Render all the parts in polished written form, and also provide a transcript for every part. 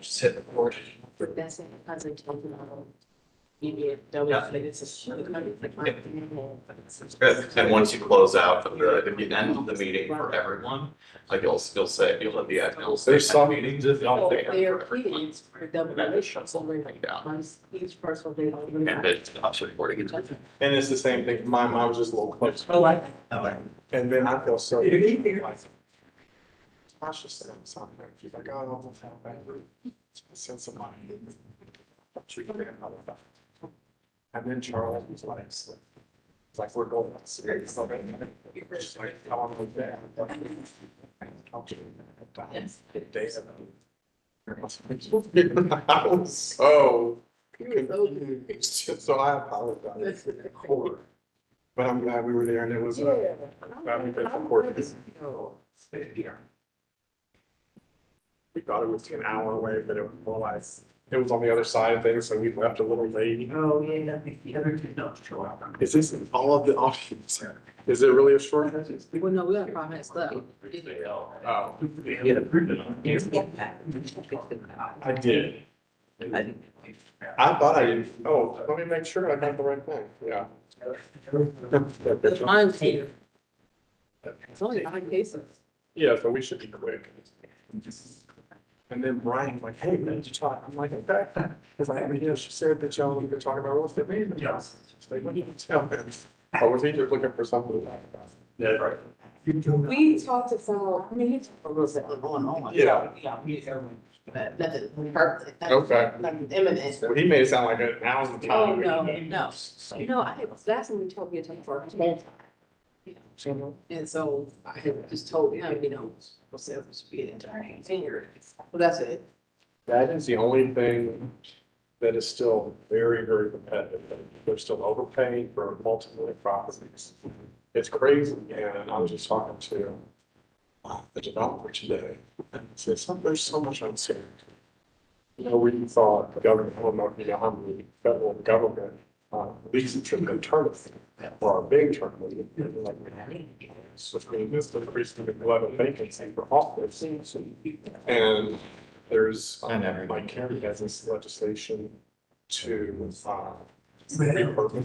Just hit record. But that's it, because I told them, you that was, it's a show. Good. And once you close out, if you end the meeting for everyone, like you'll say, you'll have the admin. There's some meetings. So they're kids for double relations, so we're like, each person, they don't. And it's also recording. and it's the same thing. Mine was just a little close. Oh, like. And then I feel so. Tasha said something. She's like, oh, I don't feel bad. I said somebody. And then Charles was like, it's like we're going. She's like, I want to go there. Yes. I was so confused. So I apologize. But I'm glad we were there and it was, glad we did record this. We thought it was an hour away, but it was more like, it was on the other side of things, so we left a little late. Oh, yeah, the other two don't show up. Is this all of the audience? Is it really a short? Well, no, we got 5 minutes left. Oh, Get approved it on. I did. I thought I did. Oh, let me make sure I got the right thing. Yeah. The mine's here. It's only 9 cases. Yeah, so we should be quick. And then Brian's like, hey, man, did you talk? I'm like, okay. Because I haven't here. She said that y'all were talking about real estate management. Yes. She's like, what did you tell him? Or was he just looking for something? Yeah, right. We talked to someone, I mean, he talked a little bit going on. Yeah. Yeah, we, nothing perfect. Okay. Nothing imminent. Well, he made it sound like now's the Oh, time. no, no. You know, I had, last time we told me to take for a small time. You know, and so I had just told him, you know, we'll say it should be an entire senior. Well, that's it. That is the only thing that is still very, very competitive. They're still overpaying for multiple properties. It's crazy. And I was just talking to the developer today. And he said, there's so much uncertainty. You know, we thought the government, I don't know if you know how many federal government leases should be tournaments or a big tournament. Which means this increasing the level of vacancy for office. And there's, like, Karen has this legislation to, it's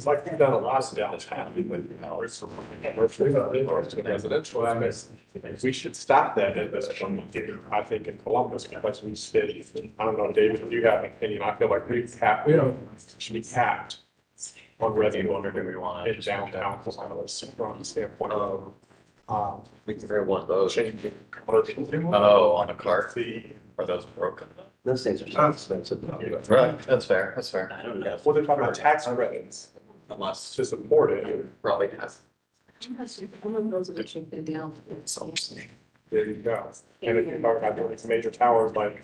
like we've done a lot of downtown with ours, commercial, residential. We should stop that at this point, I think, in Columbus, because we said, I don't know, David, if you have an opinion, I feel like we should be capped on residential we want in downtown Columbus from the standpoint of, We can very one of those. changing commercial. Oh, on a cart. Are those broken? Those things are so expensive. Right, that's fair, that's fair. I don't know. Well, they're talking about tax credits Unless to support it. probably has. One of those that should be down. There you go. And if you're talking about doing these major towers, like,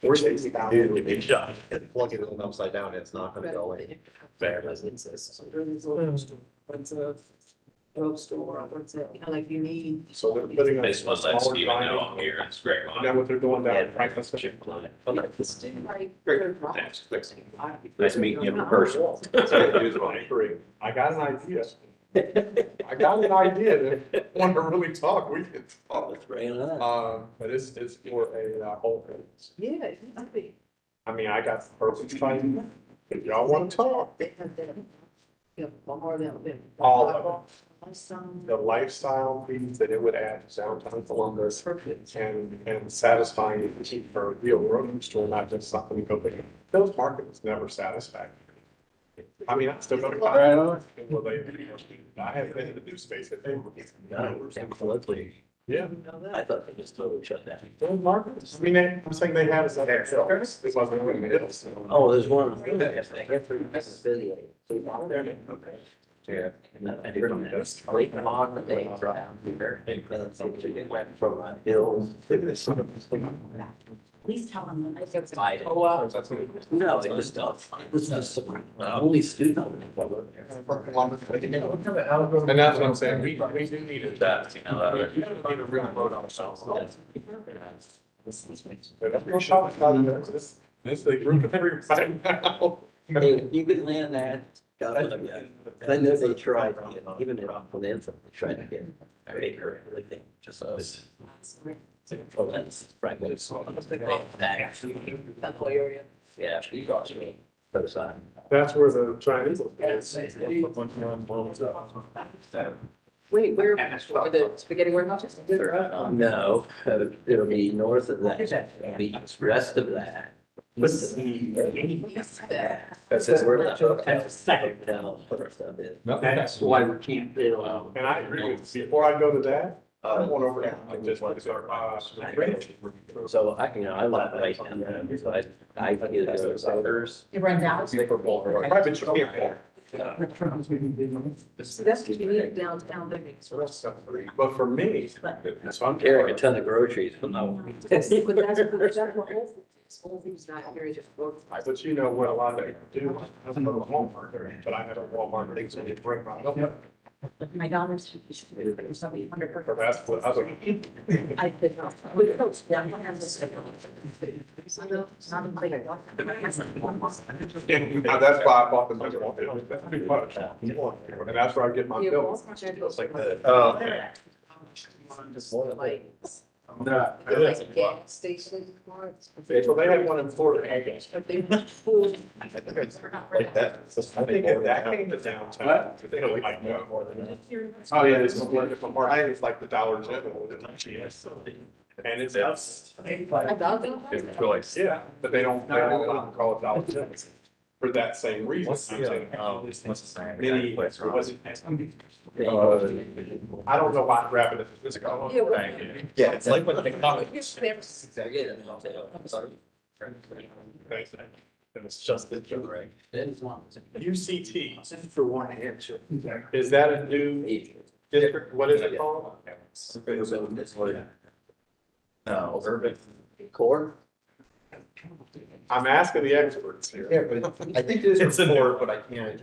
we're $80,000. Plug it in upside down, it's not gonna go away. Fair. Residences. What's a drugstore, what's it, you know, like you need. So they're putting. This was that Stephen on here, it's great. Is that what they're doing down in Franklin? Thanks. Nice meeting you in person. I got an idea. I got an idea. If you want to really talk, we can talk. But it's for a whole. Yeah, it needs to be. I mean, I got the perfect time. If y'all want to talk, They have that. Yeah, one more than. all of them. Some. The lifestyle needs that it would add to downtown Columbus and satisfying to keep for a real grocery store, not just something to go big. Those market was never satisfactory. I mean, I still go to. Well, I haven't been in the new space that they were. No, absolutely. Yeah. I thought they just totally shut down. Those markets, I mean, I'm saying they have some. It wasn't in the middle. Oh, there's one. Video. Yeah. And you're gonna have late on the day around here. It went from hills. Please tell them. Oh, wow. No, it was tough. It was just only student. And that's what I'm saying, we do need it. That, you know, We need a real vote on ourselves. This is the group of three right now. Hey, you could land that. I know they tried, even in Philadelphia, they tried to get Baker, everything, just us. Well, that's frankly, it's all that. That whole area. Yeah, you got me. Put aside. That's where the Chinese is. Wait, where, are the spaghetti warehouses? No, it'll be north of that, it'll be rest of that. Yes. That's where the down first of it. That's why we can't do, And I agree with you. Before I go to that, I want over there. I just want to start, So I, I like the place down there, so I get those others. It runs out. private shop. So that's what you need downtown living. But for me, so I'm Carrying a ton of groceries, but no. But that's what Whole Foods is. Whole Foods is not here, just work. But you know what a lot of people do, I don't go to Walmart, but I have a Walmart, things that you bring right up. My daughter's, there's somebody under her. So that's what other. I did not. We coach down. I have this. Not a big. That's why I bought the middle one, that's too much. And that's where I get my Yeah, bills. Walmart goes like No, like a gas station. so they had one in Florida. But they full. Like that. I think if that came to downtown, they don't like no more than that. Oh, yeah, it's more different more. I think it's like the Dollar General. And it's, I thought they. Good choice. yeah, but they don't call it Dollar General for that same reason. I'm saying, What's his name? Many, was it, I don't know why rapid is this called. Yeah, well, Yeah, it's like what they call it. I'm sorry. It's just the joke. UCT, for one answer. is that a new district? What is it called? No, urban. Core? I'm asking the experts here. Yeah, but I think it is It's in before, there. but I can't.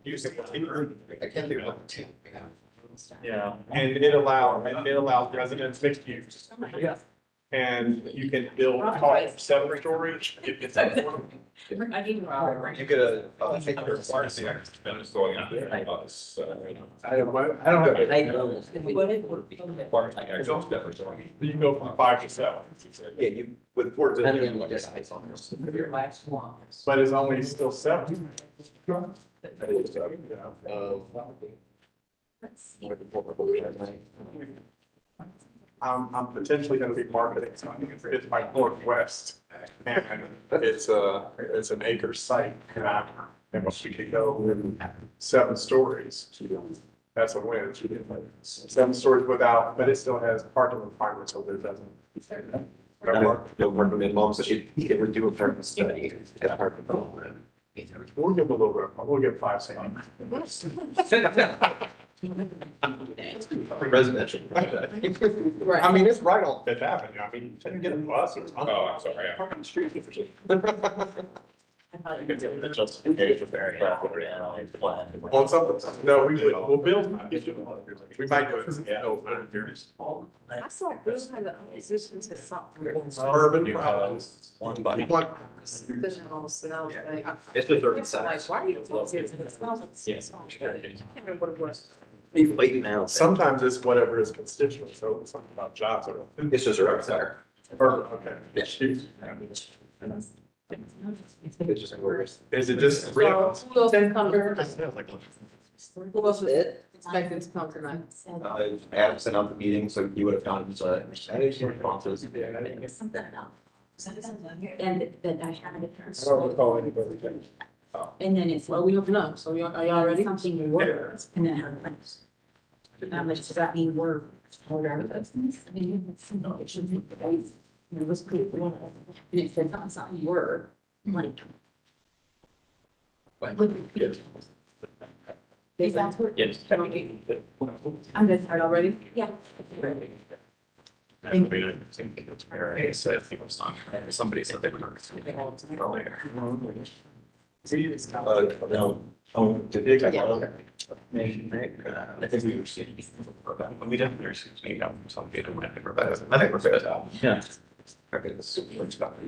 UCT. I can't do it. Yeah. And it allows residents mixed use. Yeah. And you can build 7-story. I need to. You get a, I think there's. Going on. I don't I don't have. I know. You can go from 5 to 7, Yeah, you, with Fort Depending on Dix. what Your last one. but it's only still 7. Let's see. I'm potentially gonna be marketing something, it's by Northwest, and it's an acre site, and we could go with 7 stories. That's a win. 7 stories without, but it still has parking requirements, so it doesn't. They'll work with moms, so she would do a parent study at Harvard. We'll give a little bit, we'll give 5 cents. Residential. Right. I mean, it's right on Fifth Avenue, I mean, you can get a bus or something. Oh, I'm sorry. Park on the street. On something, no, we'll build. We might go. I saw Bruce had an opposition to something. Urban. One body. Suspicion almost, and I was like, It's the third like, side. why are you? Yes. I can't remember what it was. He's waiting now. Sometimes it's whatever his constituent, so it's something about jobs or. It's just a right side. Urban, okay. It's just worse. Is it just? So, who else is coming? Who else is expected to come tonight? Adam sent out the meeting, so you would have gotten, responses. Something about. And that I had it. I don't recall anybody. And then it's. Well, we open up, so are y'all ready? Something works, and then how much does that mean work? I mean, it's, it should be, it was pretty, and if it's not something work, like. Is that what? Yes. I'm good, are y'all ready? Yeah. Somebody said they were earlier. No. Oh, did they? I think we were seeing. We definitely are seeing out from some data. I think we're good. Yeah. Okay, this is about.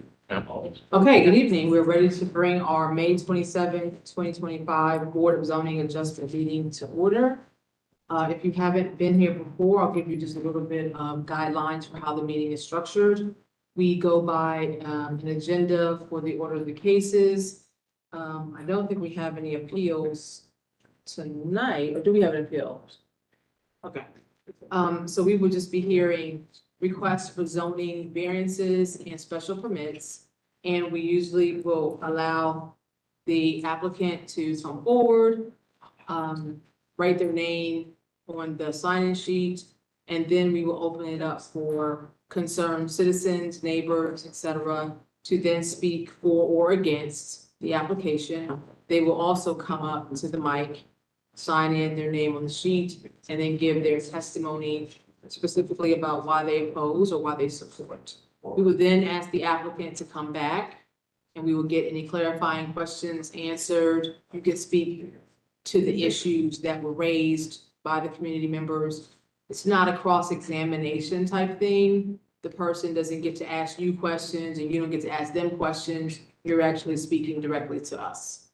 Okay, good evening. We're ready to bring our May 27, 2025 Board of Zoning Adjustment meeting to order. If you haven't been here before, I'll give you just a little bit of guidelines for how the meeting is structured. We go by an agenda for the order of the cases. I don't think we have any appeals tonight, or do we have an appeal? Okay. So we will just be hearing requests for zoning variances and special permits. And we usually will allow the applicant to come forward, write their name on the sign-in sheet, and then we will open it up for concerned citizens, neighbors, et cetera, to then speak for or against the application. They will also come up to the mic, sign in their name on the sheet, and then give their testimony specifically about why they oppose or why they support. We will then ask the applicant to come back, and we will get any clarifying questions answered. You can speak to the issues that were raised by the community members. It's not a cross-examination type thing. The person doesn't get to ask you questions and you don't get to ask them questions. You're actually speaking directly to us.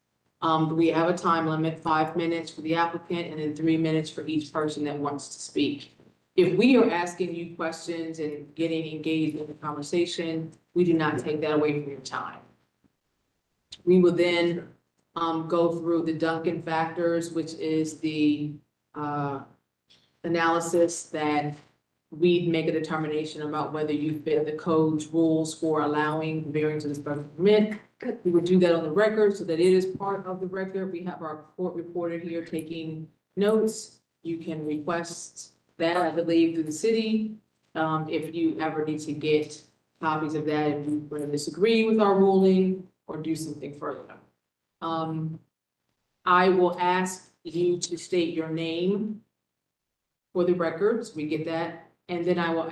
We have a time limit, 5 minutes for the applicant and then 3 minutes for each person that wants to speak. If we are asking you questions and getting engaged in the conversation, we do not take that away from your time. We will then go through the Duncan factors, which is the analysis that we make a determination about whether you fit the code's rules for allowing variance of the special permit. We would do that on the record so that it is part of the record. We have our court reporter here taking notes. You can request that, I believe, through the city. If you ever need to get copies of that, if you want to disagree with our ruling or do something further. I will ask you to state your name for the records. We get that. And then I will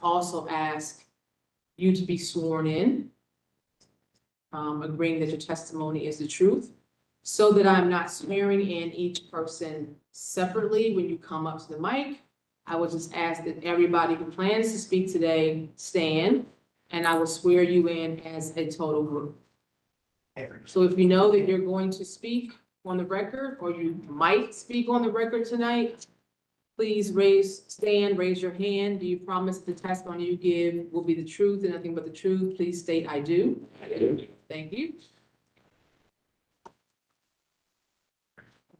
also ask you to be sworn in, agreeing that your testimony is the truth, so that I'm not swearing in each person separately when you come up to the mic. I will just ask that everybody who plans to speak today stand, and I will swear you in as a total group. So if you know that you're going to speak on the record, or you might speak on the record tonight, please raise your hand. Do you promise the testimony you give will be the truth and nothing but the truth? Please state, I do. I do. Thank you.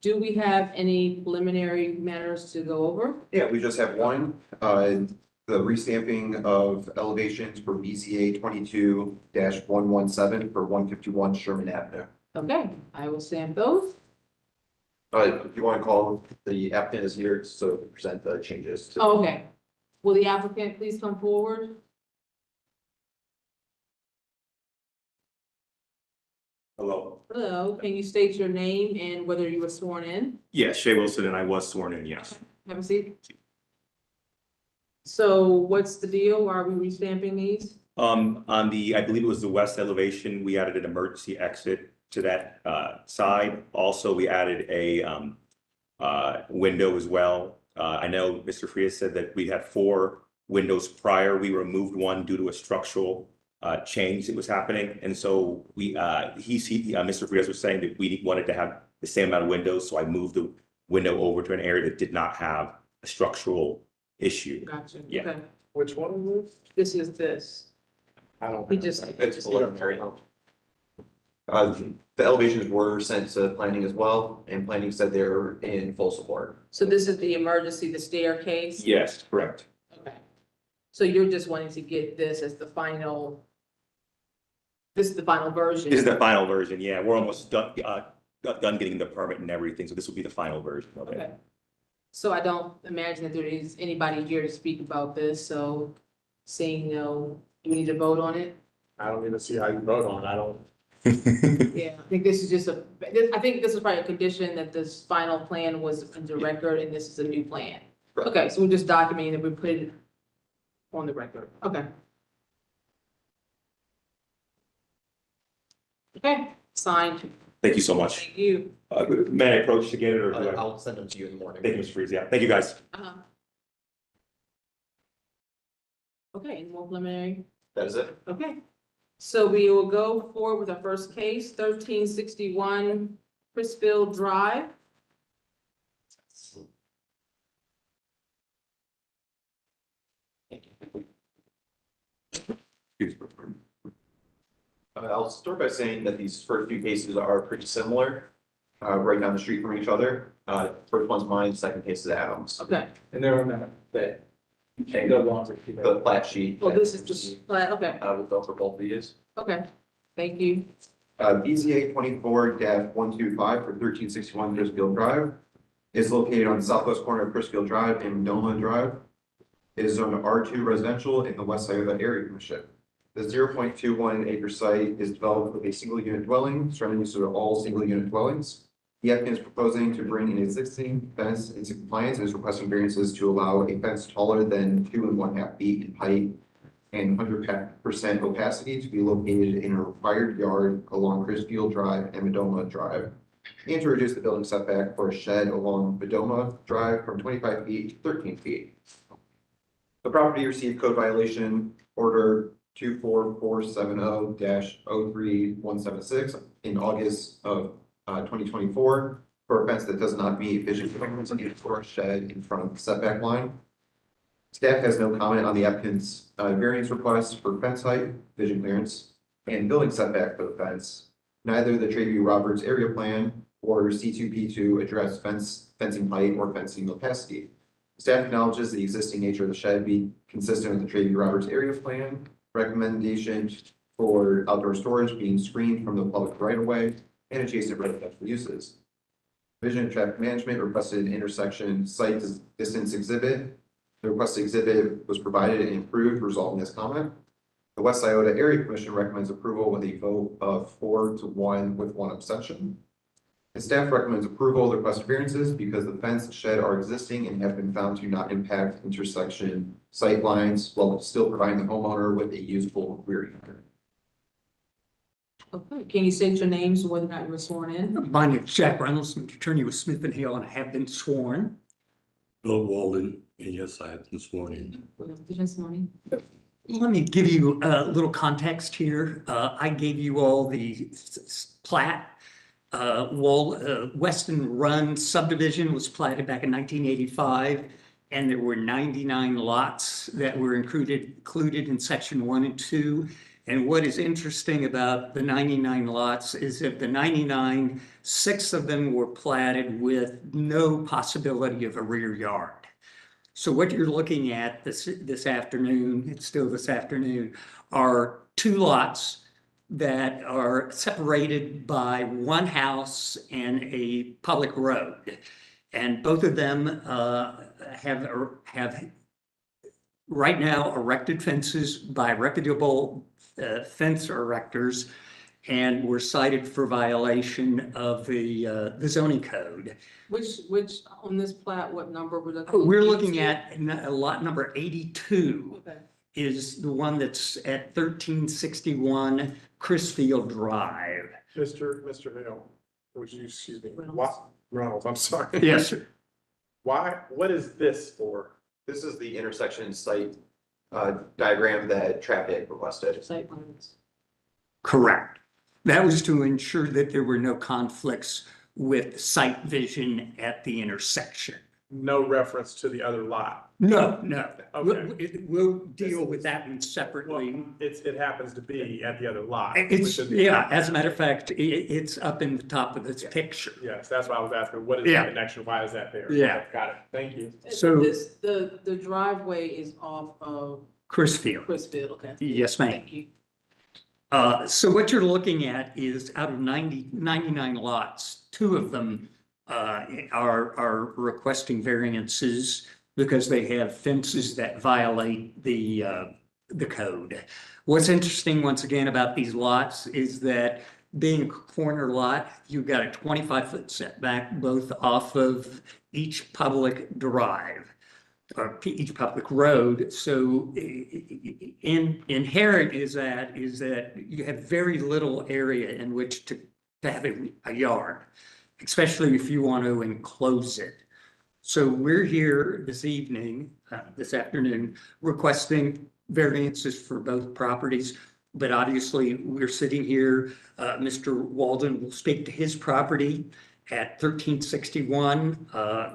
Do we have any preliminary matters to go over? Yeah, we just have one, the restamping of elevations for BZA 22-117 for 151 Sherman Avenue. Okay, I will stamp those. If you want to call, the applicant is here, so to present the changes to. Oh, okay. Will the applicant please come forward? Hello. Hello, can you state your name and whether you were sworn in? Yes, Shay Wilson, and I was sworn in, yes. Have a seat. So what's the deal? Why are we restamping these? On the, I believe it was the west elevation, we added an emergency exit to that side. Also, we added a window as well. I know Mr. Frias said that we had 4 windows prior. We removed one due to a structural change that was happening. And so Mr. Frias was saying that we wanted to have the same amount of windows. So I moved the window over to an area that did not have a structural issue. Gotcha. Yeah. Okay. Which one is this? This is this. I don't. He just. It's preliminary. The elevations were sent to planning as well, and planning said they're in full support. So this is the emergency, the staircase? Yes, correct. Okay. So you're just wanting to get this as the final, this is the final version? This is the final version. Yeah, we're almost done getting the permit and everything. So this will be the final version of it. Okay. So I don't imagine that there is anybody here to speak about this, so seeing no, do we need to vote on it? I don't even see how you vote on it. I don't. Yeah, I think this is just I think this is probably a condition that this final plan was into record and this is a new plan. Right. Okay, so we're just documenting that we put it on the record. Okay. Okay, signed. Thank you so much. Thank you. May I approach to get it or do I? I'll send them to you in the morning. Thank you, Mr. Frias. Yeah, thank you, guys. Okay, any more preliminary? That is it. Okay, so we will go forward with our first case, 1361 Chrisfield Drive. I'll start by saying that these first few cases are pretty similar, right down the street from each other. First one's mine, second case is Adams. Okay, And they're on that, they go along with The flat sheet. well, this is just, okay, We'll go for both of these. okay, thank you. BZA 24-125 for 1361 Chrisfield Drive is located on the southwest corner of Chrisfield Drive and Doma Drive. It is zoned R2 residential in the west side of the area commission. The 0.21 acre site is developed with a single unit dwelling, surrounding use of all single unit dwellings. The applicant is proposing to bring an existing fence into compliance and is requesting variances to allow a fence taller than 2.5 feet in height and 100% opacity to be located in a required yard along Chrisfield Drive and Medoma Drive, and to reduce the building setback for a shed along Medoma Drive from 25 feet to 13 feet. The property received code violation order 24470-03176 in August of 2024 for a fence that does not meet visual requirements and for a shed in front of the setback line. Staff has no comment on the applicant's variance request for fence height, vision clearance, and building setback for the fence. Neither the Trayview Roberts area plan or C2P2 address fencing height or fencing opacity. Staff acknowledges the existing nature of the shed be consistent with the Trayview Roberts area plan. Recommendation for outdoor storage being screened from the public right of way and adjacent residential uses. Vision and traffic management requested an intersection site distance exhibit. The requested exhibit was provided and approved, resolving this comment. The West Iota Area Commission recommends approval with a vote of 4-1 with 1 abstention. The staff recommends approval of the requested variances because the fence and shed are existing and have been found to not impact intersection sight lines while still providing the homeowner with a usable rear yard. Okay, can you state your names, whether or not you were sworn in? My name is Jack Reynolds, I'm the attorney with Smith and Hale, and I have been sworn. Bill Walden, and yes, I have been sworn in. This morning? Let me give you a little context here. I gave you all the plat. Weston Run subdivision was platted back in 1985, and there were 99 lots that were included in section 1 and 2. And what is interesting about the 99 lots is that the 99, 6 of them were platted with no possibility of a rear yard. So what you're looking at this afternoon, it's still this afternoon, are 2 lots that are separated by 1 house and a public road. And both of them have right now erected fences by reputable fence erectors, and were cited for violation of the zoning code. Which, on this plat, what number we're looking? We're looking at lot number 82. Okay. Is the one that's at 1361 Chrisfield Drive. Mr. Hale, would you, excuse me, Reynolds. Reynolds, I'm sorry. Yes, sir. What is this for? This is the intersection site diagram that traffic requested. Site plans. Correct. That was to ensure that there were no conflicts with sight vision at the intersection. No reference to the other lot. No. Okay. We'll deal with that one separately. Well, it happens to be at the other lot. It's, which is the- yeah, as a matter of fact, it's up in the top of this picture. Yes, that's why I was asking, what is the Yeah. connection? Why is that there? Yeah. Okay, got it. Thank you. So- The driveway is off of Chrisfield. Chrisfield, okay? Yes, ma'am. Thank you. So what you're looking at is out of 99 lots, 2 of them are requesting variances because they have fences that violate the code. What's interesting, once again, about these lots is that being a corner lot, you've got a 25-foot setback both off of each public drive or each public road. So inherent is that you have very little area in which to have a yard, especially if you want to enclose it. So we're here this afternoon, requesting variances for both properties. But obviously, we're sitting here, Mr. Walden will speak to his property at 1361.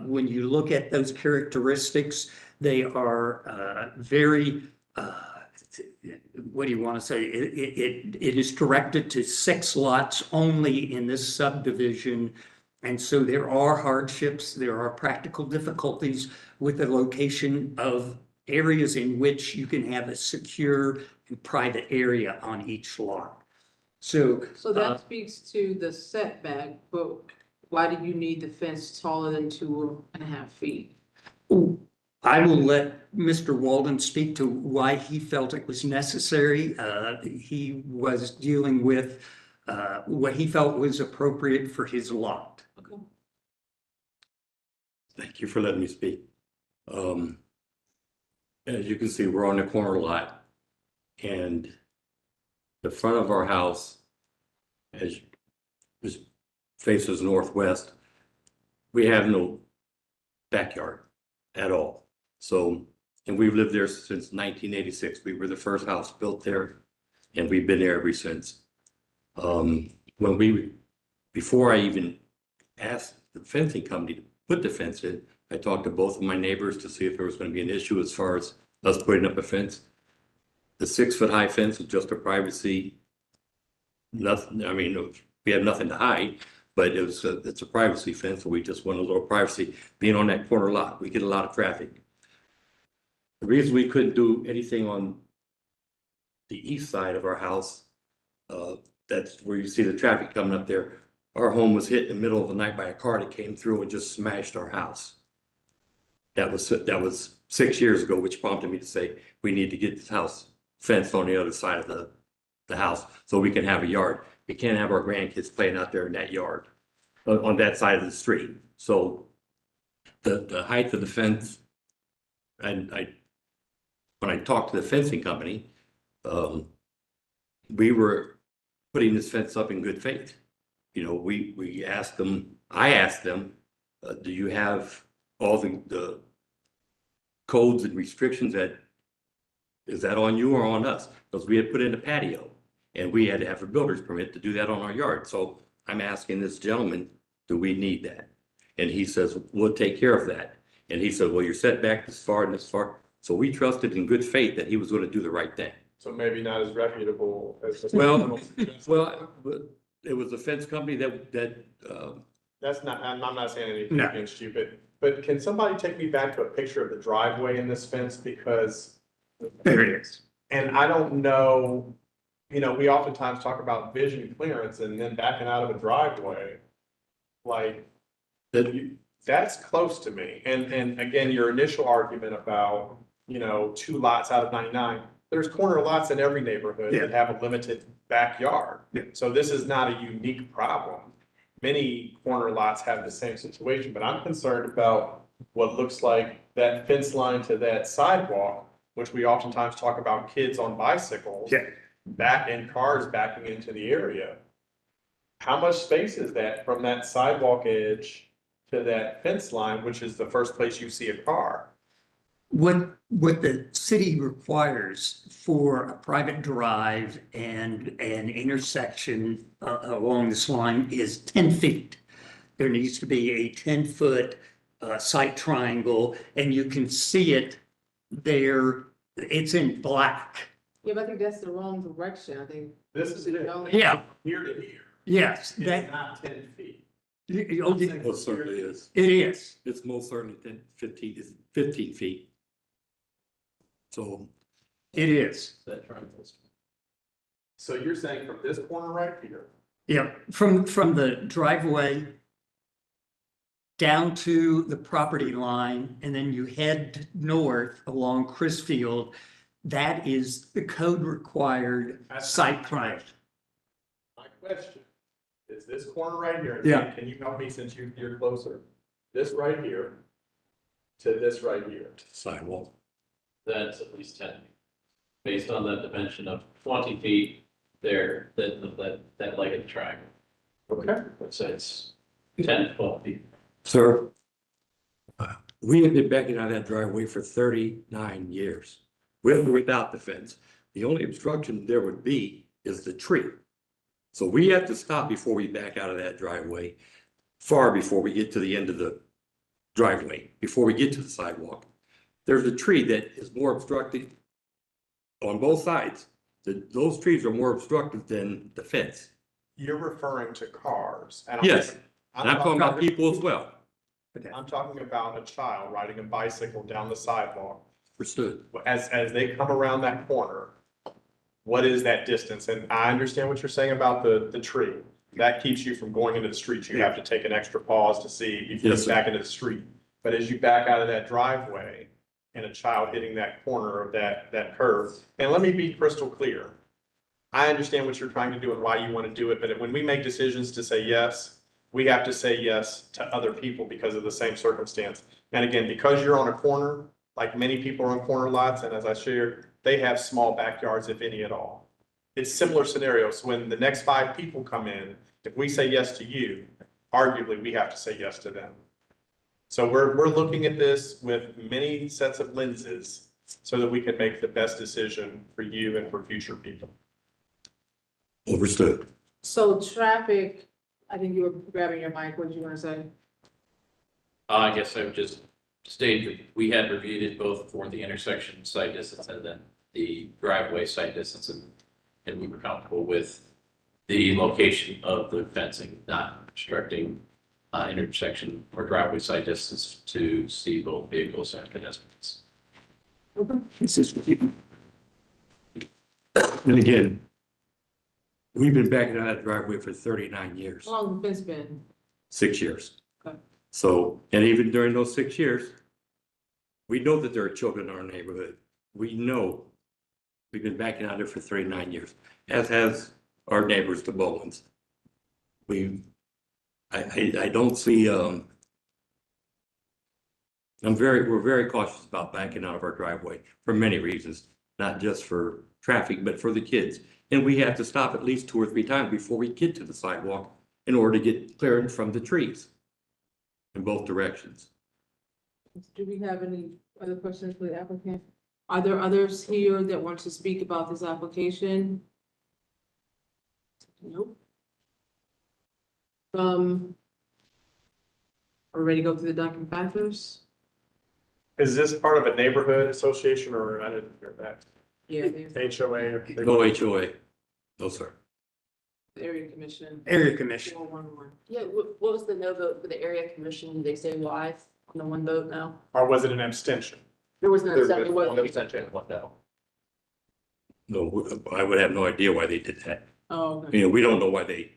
When you look at those characteristics, they are very what do you want to say? It is directed to 6 lots only in this subdivision. And so there are hardships, there are practical difficulties with the location of areas in which you can have a secure and private area on each lot. So. So that speaks to the setback, but why do you need the fence taller than 2.5 feet? I will let Mr. Walden speak to why he felt it was necessary. He was dealing with what he felt was appropriate for his lot. Okay. Thank you for letting me speak. As you can see, we're on the corner lot, and the front of our house faces northwest. We have no backyard at all. So, and we've lived there since 1986. We were the first house built there, and we've been there ever since. Before I even asked the fencing company to put the fence in, I talked to both of my neighbors to see if there was going to be an issue as far as us putting up a fence. The 6-foot high fence is just a privacy. Nothing, I mean, we have nothing to hide, but it's a privacy fence, so we just want a little privacy. Being on that corner lot, we get a lot of traffic. The reason we couldn't do anything on the east side of our house, that's where you see the traffic coming up there. Our home was hit in the middle of the night by a car that came through and just smashed our house. That was 6 years ago, which prompted me to say, we need to get this house fenced on the other side of the house so we can have a yard. We can't have our grandkids playing out there in that yard, on that side of the street. So the height of the fence, and when I talked to the fencing company, we were putting this fence up in good faith. You know, we asked them, I asked them, do you have all the codes and restrictions is that on you or on us? Because we had put in a patio and we had to have a builder's permit to do that on our yard. So I'm asking this gentleman, do we need that? And he says, we'll take care of that. And he said, well, you're set back this far and this far. So we trusted in good faith that he was going to do the right thing. So maybe not as reputable as. Well, it was a fence company that That's not, I'm not saying anything No. against you, but can somebody take me back to a picture of the driveway in this fence? Because, There it is. and I don't know, you know, we oftentimes talk about vision clearance and then backing out of a driveway. Like, that's close to me. And again, your initial argument about, you know, 2 lots out of 99, there's corner lots in every neighborhood that have a limited backyard. Yeah. So this is not a unique problem. Many corner lots have the same situation, but I'm concerned about what looks like that fence line to that sidewalk, which we oftentimes talk about kids on bicycles. Yeah. Back in cars backing into the area. How much space is that from that sidewalk edge to that fence line, which is the first place you see a car? What the city requires for a private drive and an intersection along this line is 10 feet. There needs to be a 10-foot sight triangle, and you can see it there. It's in black. Yeah, but I think that's the wrong direction. I think. This is it. Yeah. Here to here. Yes, It's not 10 feet. it certainly is. It is. It's most certainly 15 feet. So It is. So you're saying from this corner right here? Yeah, from the driveway down to the property line, and then you head north along Chrisfield. That is the code required site triangle. My question is this corner right here. Yeah. Can you help me since you're closer? This right here to this right here. sidewalk. That's at least 10 feet. Based on that dimension of 20 feet there, that lighted triangle. Okay. So it's 10 to 12 feet. Sir, we have been backing out of that driveway for 39 years, with or without the fence. The only obstruction there would be is the tree. So we have to stop before we back out of that driveway, far before we get to the end of the driveway, before we get to the sidewalk. There's a tree that is more obstructive on both sides those trees are more obstructive than the fence. You're referring to cars. And Yes, and I'm talking about people as well. I'm talking about a child riding a bicycle down the sidewalk. Understood. As they come around that corner, what is that distance? And I understand what you're saying about the tree. That keeps you from going into the street. You have to take an extra pause to see if you Yes, get sir. back into the street. But as you back out of that driveway and a child hitting that corner of that curve, and let me be crystal clear. I understand what you're trying to do and why you want to do it, but when we make decisions to say yes, we have to say yes to other people because of the same circumstance. And again, because you're on a corner, like many people are on corner lots, and as I shared, they have small backyards, if any at all. It's similar scenarios. When the next 5 people come in, if we say yes to you, arguably we have to say yes to them. So we're looking at this with many sets of lenses so that we can make the best decision for you and for future people. Understood. So traffic, I think you were grabbing your mic, what did you want to say? I guess I would just state that we had reviewed it both for the intersection site distance and then the driveway site distance, and we were comfortable with the location of the fencing, not obstructing intersection or driveway site distance to see both vehicles and pedestrians. And again, we've been backing out of that driveway for 39 years, How long has the fence been? 6 years. Okay. So, and even during those 6 years, we know that there are children in our neighborhood. We know we've been backing out there for 39 years, as has our neighbors, the Bowens. I don't see, we're very cautious about backing out of our driveway for many reasons, not just for traffic, but for the kids. And we have to stop at least 2 or 3 times before we get to the sidewalk in order to get clearance from the trees in both directions. Do we have any other questions for the applicant? Are there others here that want to speak about this application? Nope. Are we ready to go through the Duncan factors? Is this part of a neighborhood association or I didn't hear that? Yeah, there's HOA? No HOA, no, sir. the area commission. Area commission. 411. Yeah, what was the no vote for the area commission? Did they say why on the 1 vote no? Or was it an abstention? There was no, There it was wasn't. No, I would have no idea why they did that. Oh, okay. You know, we don't know why they.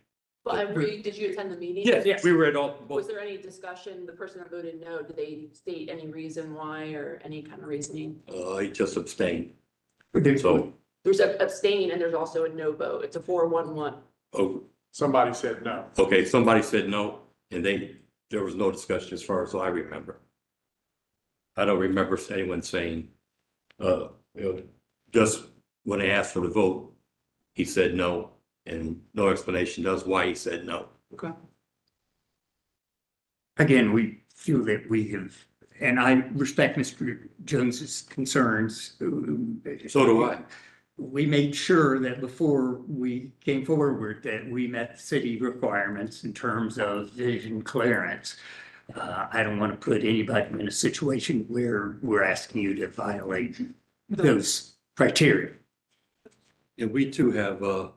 But did you attend the meeting? Yes, we were at all, Was both. there any discussion, the person that voted no, did they state any reason why or any kind of reasoning? I just abstained. There's- So, There's a abstain and there's also a no vote. It's a 4-1-1. oh, Somebody said no. okay, somebody said no, and there was no discussion as far as I remember. I don't remember anyone saying, just when they asked for the vote, he said no, and no explanation as why he said no. Okay. Again, we feel that we have, and I respect Mr. Jones's concerns. So do I. We made sure that before we came forward that we met city requirements in terms of vision clearance. I don't want to put anybody in a situation where we're asking you to violate those criteria. And we too have a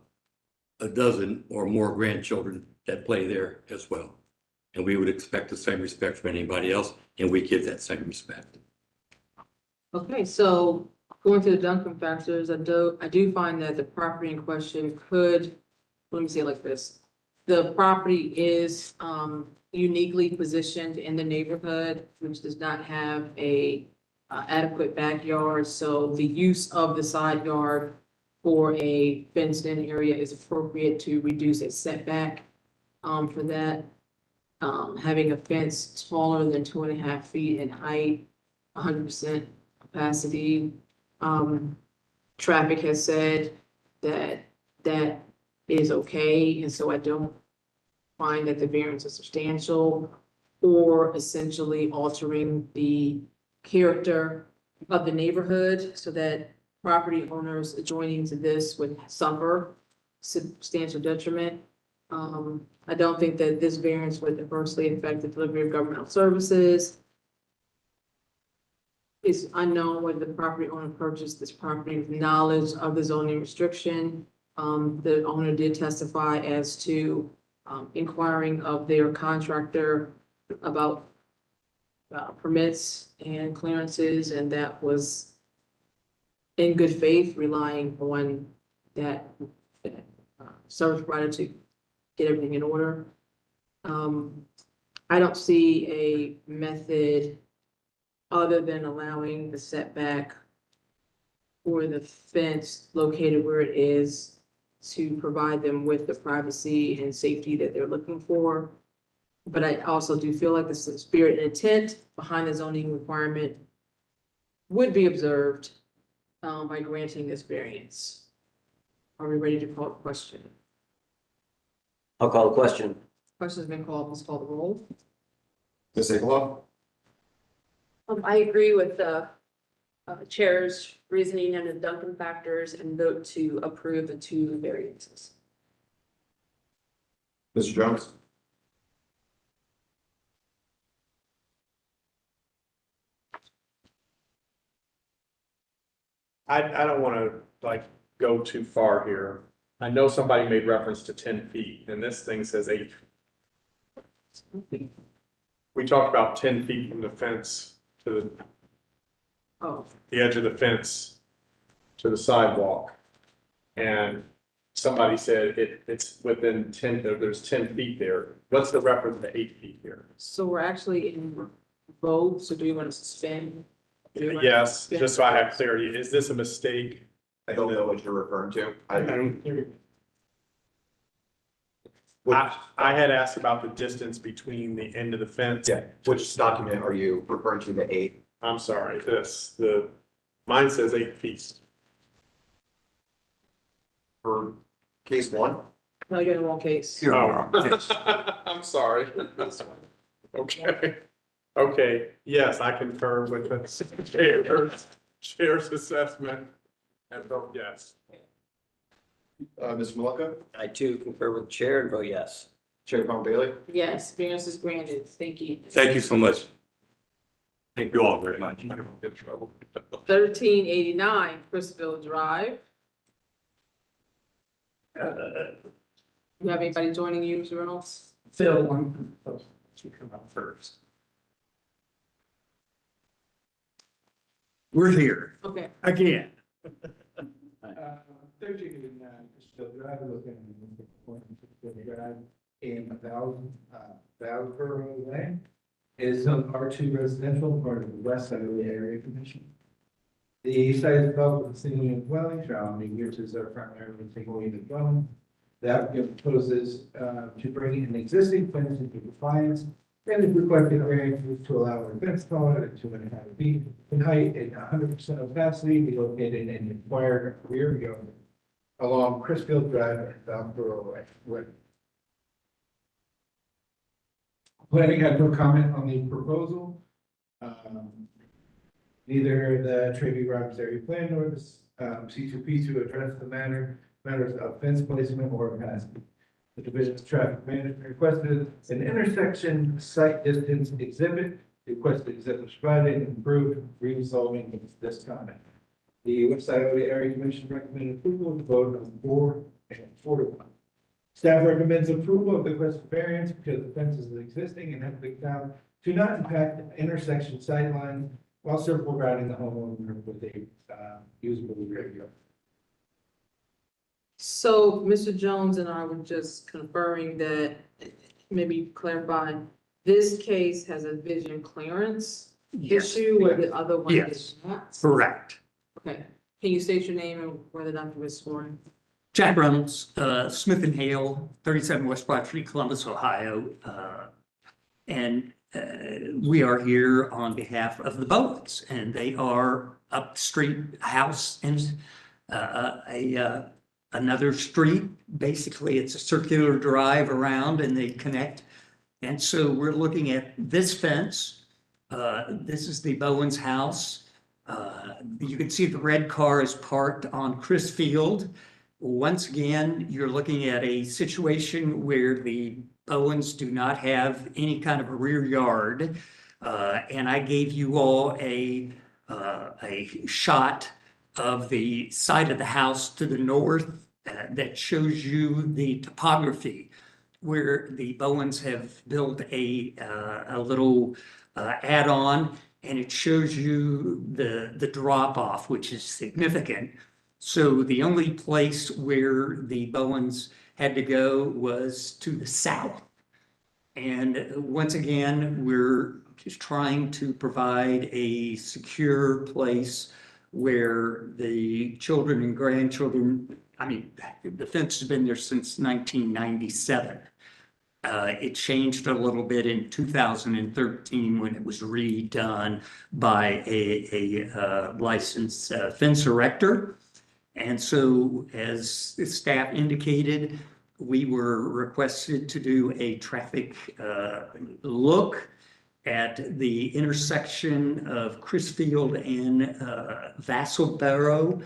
dozen or more grandchildren that play there as well. And we would expect the same respect from anybody else, and we give that same respect. Okay, so going to the Duncan factors, I do find that the property in question could, let me say it like this. The property is uniquely positioned in the neighborhood, which does not have a adequate backyard. So the use of the side yard for a fenced-in area is appropriate to reduce a setback for that. Having a fence taller than 2.5 feet in height, 100% capacity. Traffic has said that that is okay, and so I don't find that the variance is substantial or essentially altering the character of the neighborhood so that property owners adjoining to this would suffer substantial detriment. I don't think that this variance would adversely affect the delivery of governmental services. It's unknown whether the property owner purchased this property with knowledge of the zoning restriction. The owner did testify as to, inquiring of their contractor about permits and clearances, and that was in good faith, relying on that service provider to get everything in order. I don't see a method other than allowing the setback for the fence located where it is to provide them with the privacy and safety that they're looking for. But I also do feel like the spirit and intent behind the zoning requirement would be observed by granting this variance. Are we ready to call the question? I'll call the question. Question's been called, let's call the roll. Ms. Sabaloff? I agree with the chair's reasoning and the Duncan factors and vote to approve the 2 variances. Mr. Jones? I don't want to like go too far here. I know somebody made reference to 10 feet and this thing says 8. We talked about 10 feet from the fence to Oh, the edge of the fence to the sidewalk. And somebody said it's within 10, there's 10 feet there. What's the reference to 8 feet here? so we're actually in vote, so do we want to suspend? Do we want to Yes, suspend? just so I have clarity, is this a mistake? I don't know what you're referring to. I had asked about the distance between the end of the fence. Yeah, which document are you referring to, the 8? I'm sorry, mine says 8 feet. For case 1? No, you're in the wrong case. Oh, I'm sorry. Okay, okay, yes, I concur with the chair's assessment and vote yes. Mr. Malika? I too concur with the chair and vote yes. Chair Plummer Bailey? Yes, variance is granted. Thank you. Thank you so much. Thank you all very much. 1389 Chrisville Drive. You have anybody joining you, Mr. Reynolds? Phil, one, you come out first. We're here Okay. again. 1389 Chrisville Drive, looking at Drive in Valboro Lane is zone R2 residential, part of the west side of the area commission. The site is developed with a single unit dwelling, surrounding which is a primarily single unit dwelling. The applicant proposes to bring an existing fence into compliance and is requesting variances to allow a fence taller than 2.5 feet in height and 100% opacity be located in the required rear yard along Chrisfield Drive and Valboro Way. Planning had no comment on the proposal. Neither the Traby Rogers area plan nor the C2P to address the matters of fence placement or opacity. The Division of Traffic Management requested an intersection site distance exhibit. The requested exhibit was provided and approved, resolving this comment. The West Iota Area Commission recommended approval of the vote on 4 and 4 to 1. Staff recommends approval of the requested variance because the fence is existing and has been found to not impact intersection sightlines while still providing the homeowner with a usable rear yard. So Mr. Jones and I were just conferring that, maybe clarify, this case has a vision clearance Yes. issue where the other one Yes. is not? Correct. Okay, can you state your name and where the document is sworn? Jack Reynolds, Smith and Hale, 37 West Broad Street, Columbus, Ohio. And we are here on behalf of the Bowens, and they are up the street, house and another street. Basically, it's a circular drive around and they connect. And so we're looking at this fence. This is the Bowens house. You can see the red car is parked on Chris Field. Once again, you're looking at a situation where the Bowens do not have any kind of a rear yard. And I gave you all a a shot of the side of the house to the north that shows you the topography where the Bowens have built a little add-on, and it shows you the drop off, which is significant. So the only place where the Bowens had to go was to the south. And once again, we're just trying to provide a secure place where the children and grandchildren, I mean, the fence has been there since 1997. It changed a little bit in 2013 when it was redone by a licensed fence erector. And so, as the staff indicated, we were requested to do a traffic look at the intersection of Chrisfield and Vassalboro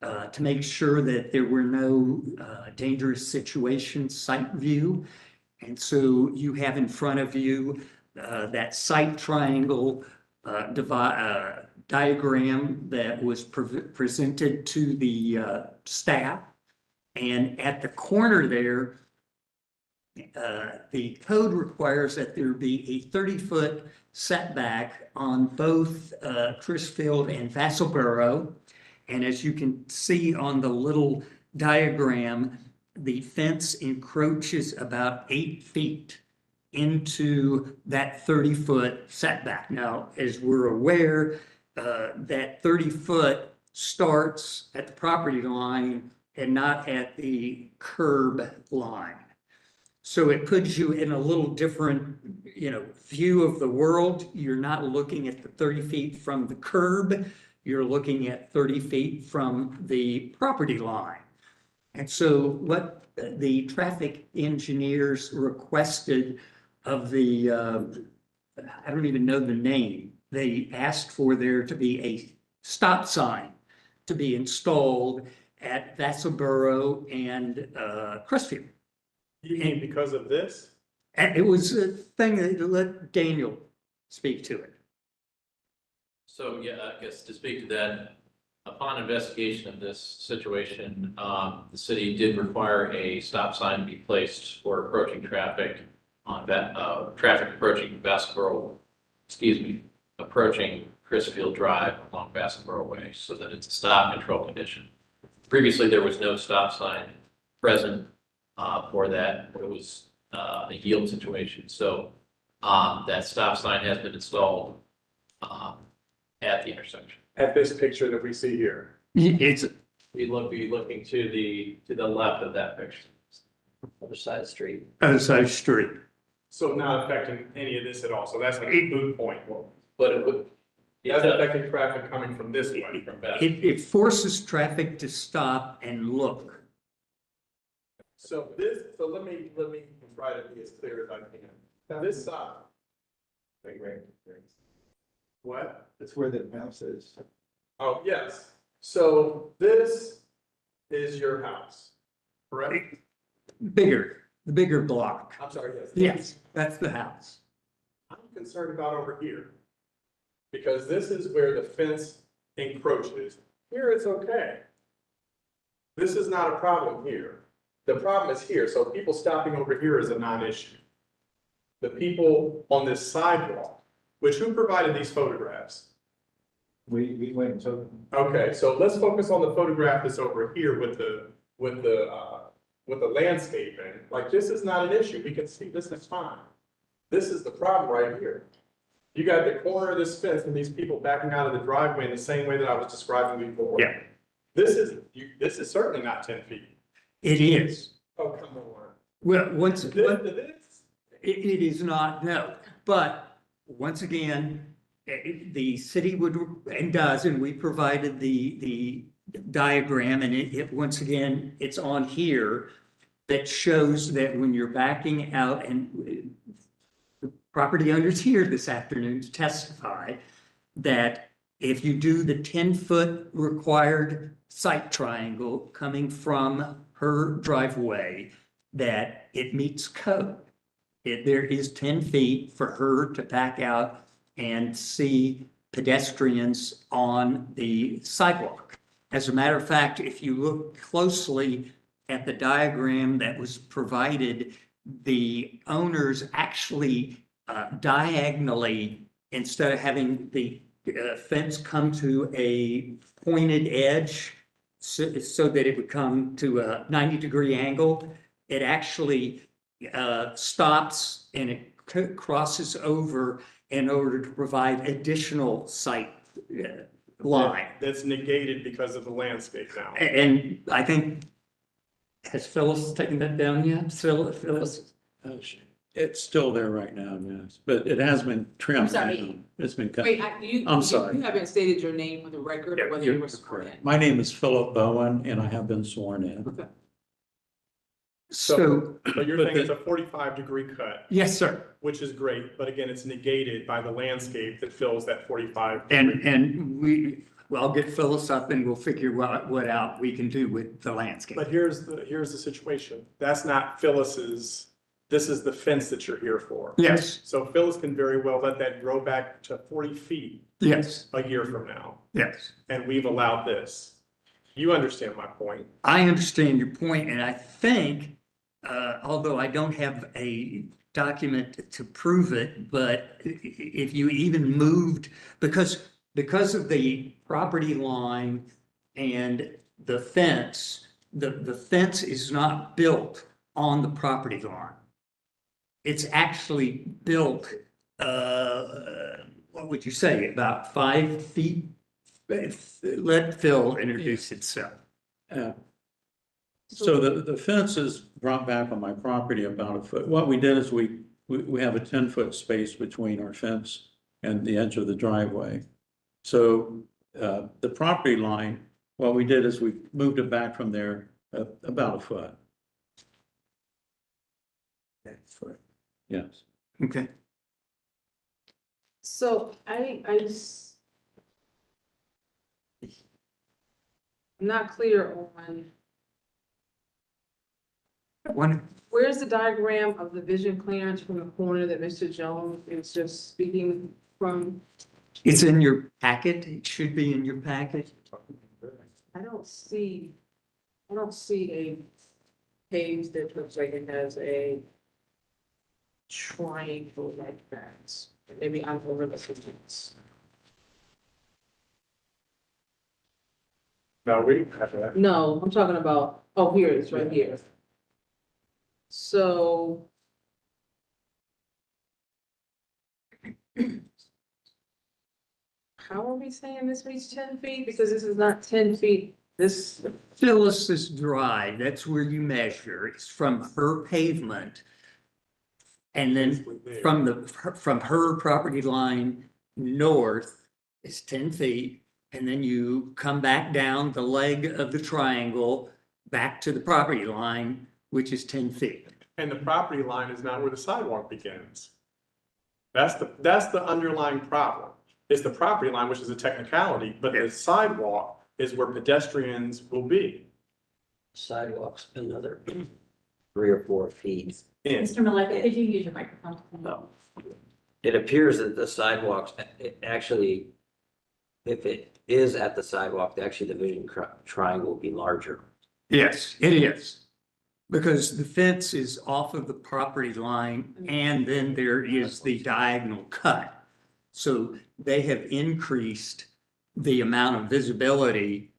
to make sure that there were no dangerous situations, sight view. And so you have in front of you that sight triangle diagram that was presented to the staff. And at the corner there, the code requires that there be a 30-foot setback on both Chrisfield and Vassalboro. And as you can see on the little diagram, the fence encroaches about 8 feet into that 30-foot setback. Now, as we're aware, that 30-foot starts at the property line and not at the curb line. So it puts you in a little different, view of the world. You're not looking at the 30 feet from the curb. You're looking at 30 feet from the property line. And so what the traffic engineers requested of the, I don't even know the name, they asked for there to be a stop sign to be installed at Vassalboro and Crestfield. You mean because of this? And it was a thing that let Daniel speak to it. So, yeah, I guess to speak to that, upon investigation of this situation, the city did require a stop sign to be placed for approaching traffic on that, traffic approaching approaching Chrisfield Drive along Vassalboro Way, so that it's a stop control condition. Previously, there was no stop sign present for that. It was a yield situation. So that stop sign has been installed at the intersection. At this picture that we see here. It's Be looking to the left of that picture. Other side of the street. other side of the street. So not affecting any of this at all. So that's like a moot point. But it would. That's affecting traffic coming from this way. From back. It forces traffic to stop and look. So let me try to be as clear as I can. Now this side. What? That's where the house is. Oh, yes. So this is your house, correct? The bigger block. I'm sorry, yes. Yes, that's the house. I'm concerned about over here. Because this is where the fence encroaches. Here it's okay. This is not a problem here. The problem is here. So people stopping over here is a non-issue. The people on this sidewalk, which who provided these photographs? We went and took them. Okay, so let's focus on the photograph that's over here with the landscaping. Like, this is not an issue. We can see this is fine. This is the problem right here. You got the corner of this fence and these people backing out of the driveway in the same way that I was describing before. Yeah. This is certainly not 10 feet. It is. Oh, come on. Well, once, This, it is not, no. But once again, the city would, and does, and we provided the diagram, and it once again, it's on here that shows that when you're backing out, and the property owners here this afternoon to testify that if you do the 10-foot required sight triangle coming from her driveway, that it meets code. There is 10 feet for her to back out and see pedestrians on the sidewalk. As a matter of fact, if you look closely at the diagram that was provided, the owners actually diagonally, instead of having the fence come to a pointed edge so that it would come to a 90-degree angle, it actually stops and it crosses over in order to provide additional sight line. That's negated because of the landscape now. And I think, has Phyllis taken that down yet? Phyllis? It's still there right now, yes, but it has been trimmed. I'm sorry. down. It's been cut. Wait, I'm sorry. You haven't stated your name for the record, or whether you were sworn in. My name is Philip Bowen and I have been sworn in. Okay. So, But you're But saying it's a 45-degree cut, yes, sir. which is great, but again, it's negated by the landscape that fills that 45. And I'll get Phyllis up and we'll figure what out we can do with the landscape. But here's the situation. That's not Phyllis's, this is the fence that you're here for. Yes, So Phyllis can very well let that grow back to 40 feet yes, a year from now, yes. and we've allowed this. You understand my point. I understand your point, and I think, although I don't have a document to prove it, but if you even moved, because of the property line and the fence, the fence is not built on the property line. It's actually built, what would you say, about 5 feet? Let Phil introduce itself. So the fence is brought back on my property about a foot. What we did is we have a 10-foot space between our fence and the edge of the driveway. So the property line, what we did is we moved it back from there about a foot. Yes. Okay. So I just, I'm not clear on, where's the diagram of the vision clearance from the corner that Mr. Jones is just speaking from? It's in your packet. It should be in your packet. I don't see a page that looks like it has a triangle like that. Maybe I'm overlooking this. No, we have that. No, I'm talking about, oh, here it is, right here. So. How are we saying this reaches 10 feet? Because this is not 10 feet, this, Phyllis's Drive, that's where you measure. It's from her pavement. And then from her property line north is 10 feet. And then you come back down the leg of the triangle back to the property line, which is 10 feet. And the property line is not where the sidewalk begins. That's the underlying problem. It's the property line, which is a technicality, but the sidewalk is where pedestrians will be. Sidewalks another 3 or 4 feet. In. Mr. Maleka, could you use your microphone? No. It appears that the sidewalks, actually, if it is at the sidewalk, actually the vision triangle will be larger. Yes, it is. Because the fence is off of the property line and then there is the diagonal cut. So they have increased the amount of visibility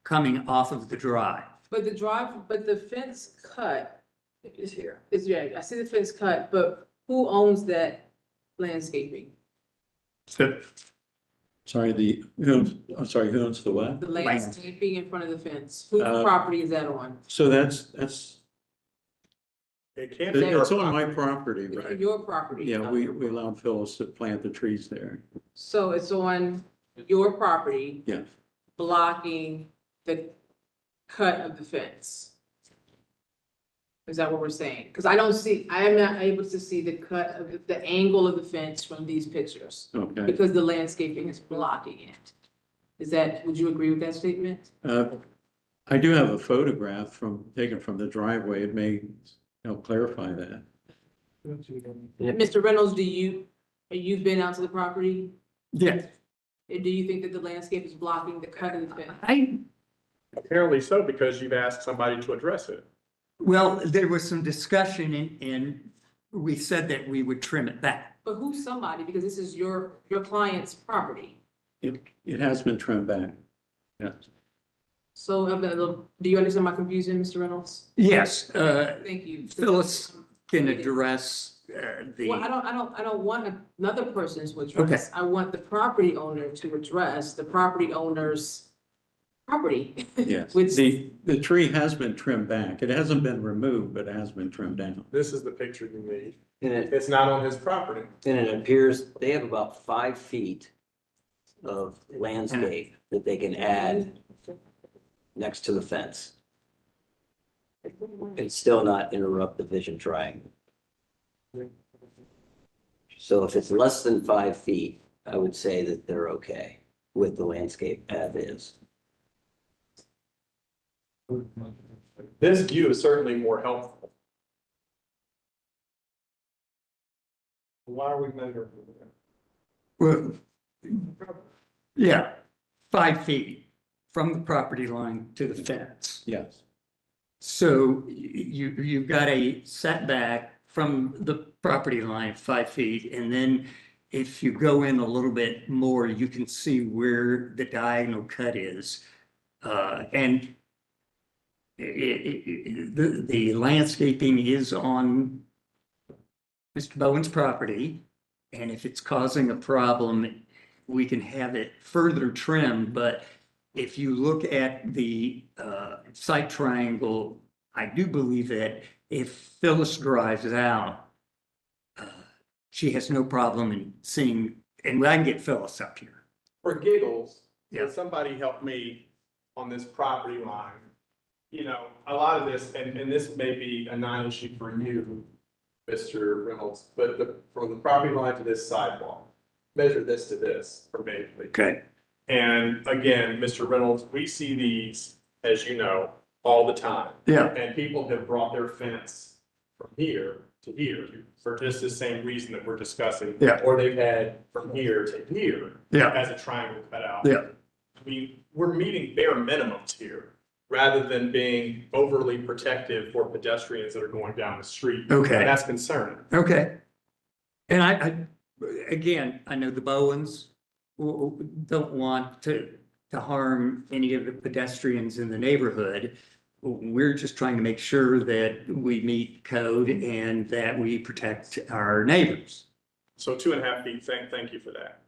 coming off of the drive. but the fence cut Is here. is, yeah, I see the fence cut, but who owns that landscaping? So Sorry, I'm sorry, who owns the what? The landscaping in front of the fence, whose Uh, property is that on? So that's, It can't be it's your on my property. property, It's right? your property. Yeah, not we your property. allowed Phyllis to plant the trees there. So it's on your property Yes. blocking the cut of the fence. Is that what we're saying? Because I am not able to see the cut of the angle of the fence from these pictures Okay. because the landscaping is blocking it. Would you agree with that statement? I do have a photograph taken from the driveway. It may help clarify that. Mr. Reynolds, you've been out to the property? yes, Do you think that the landscape is blocking the cut of the fence? Apparently so, because you've asked somebody to address it. Well, there was some discussion and we said that we would trim it back. But who's somebody? Because this is your client's property. It has been trimmed back. Yes. So, do you understand my confusion, Mr. Reynolds? Yes, Thank you. Phyllis can address Well, the, I don't want another person to address. I want the property owner to address the property owner's property. Yes, Which, the tree has been trimmed back. It hasn't been removed, but it has been trimmed down. This is the picture you need. And it, It's not on his property. and it appears they have about 5 feet of landscape that they can add next to the fence. And still not interrupt the vision triangle. So if it's less than 5 feet, I would say that they're okay with the landscape as is. This view is certainly more helpful. Why are we measuring? well, yeah, 5 feet from the property line to the fence. Yes. So you've got a setback from the property line, 5 feet, and then if you go in a little bit more, you can see where the diagonal cut is. And the landscaping is on Mr. Bowen's property, and if it's causing a problem, we can have it further trimmed, but if you look at the site triangle, I do believe that if Phyllis drives out, she has no problem in seeing, and I can get Phyllis up here. For giggles, Yeah. can somebody help me on this property line? You know, a lot of this, and this may be a non-issue for you, Mr. Reynolds, but from the property line to this sidewalk, measure this to this for me, please. Okay. And again, Mr. Reynolds, we see these, as you know, all the time. Yeah. And people have brought their fence from here to here for just the same reason that we're discussing. Yeah. Or they've had from here to here. Yeah. As a triangle cut out. Yeah. I mean, we're meeting bare minimums here, rather than being overly protective for pedestrians that are going down the street. Okay. That's concerning. Okay. And I again, I know the Bowens don't want to harm any of the pedestrians in the neighborhood. We're just trying to make sure that we meet code and that we protect our neighbors. So 2.5 feet, thank you for that.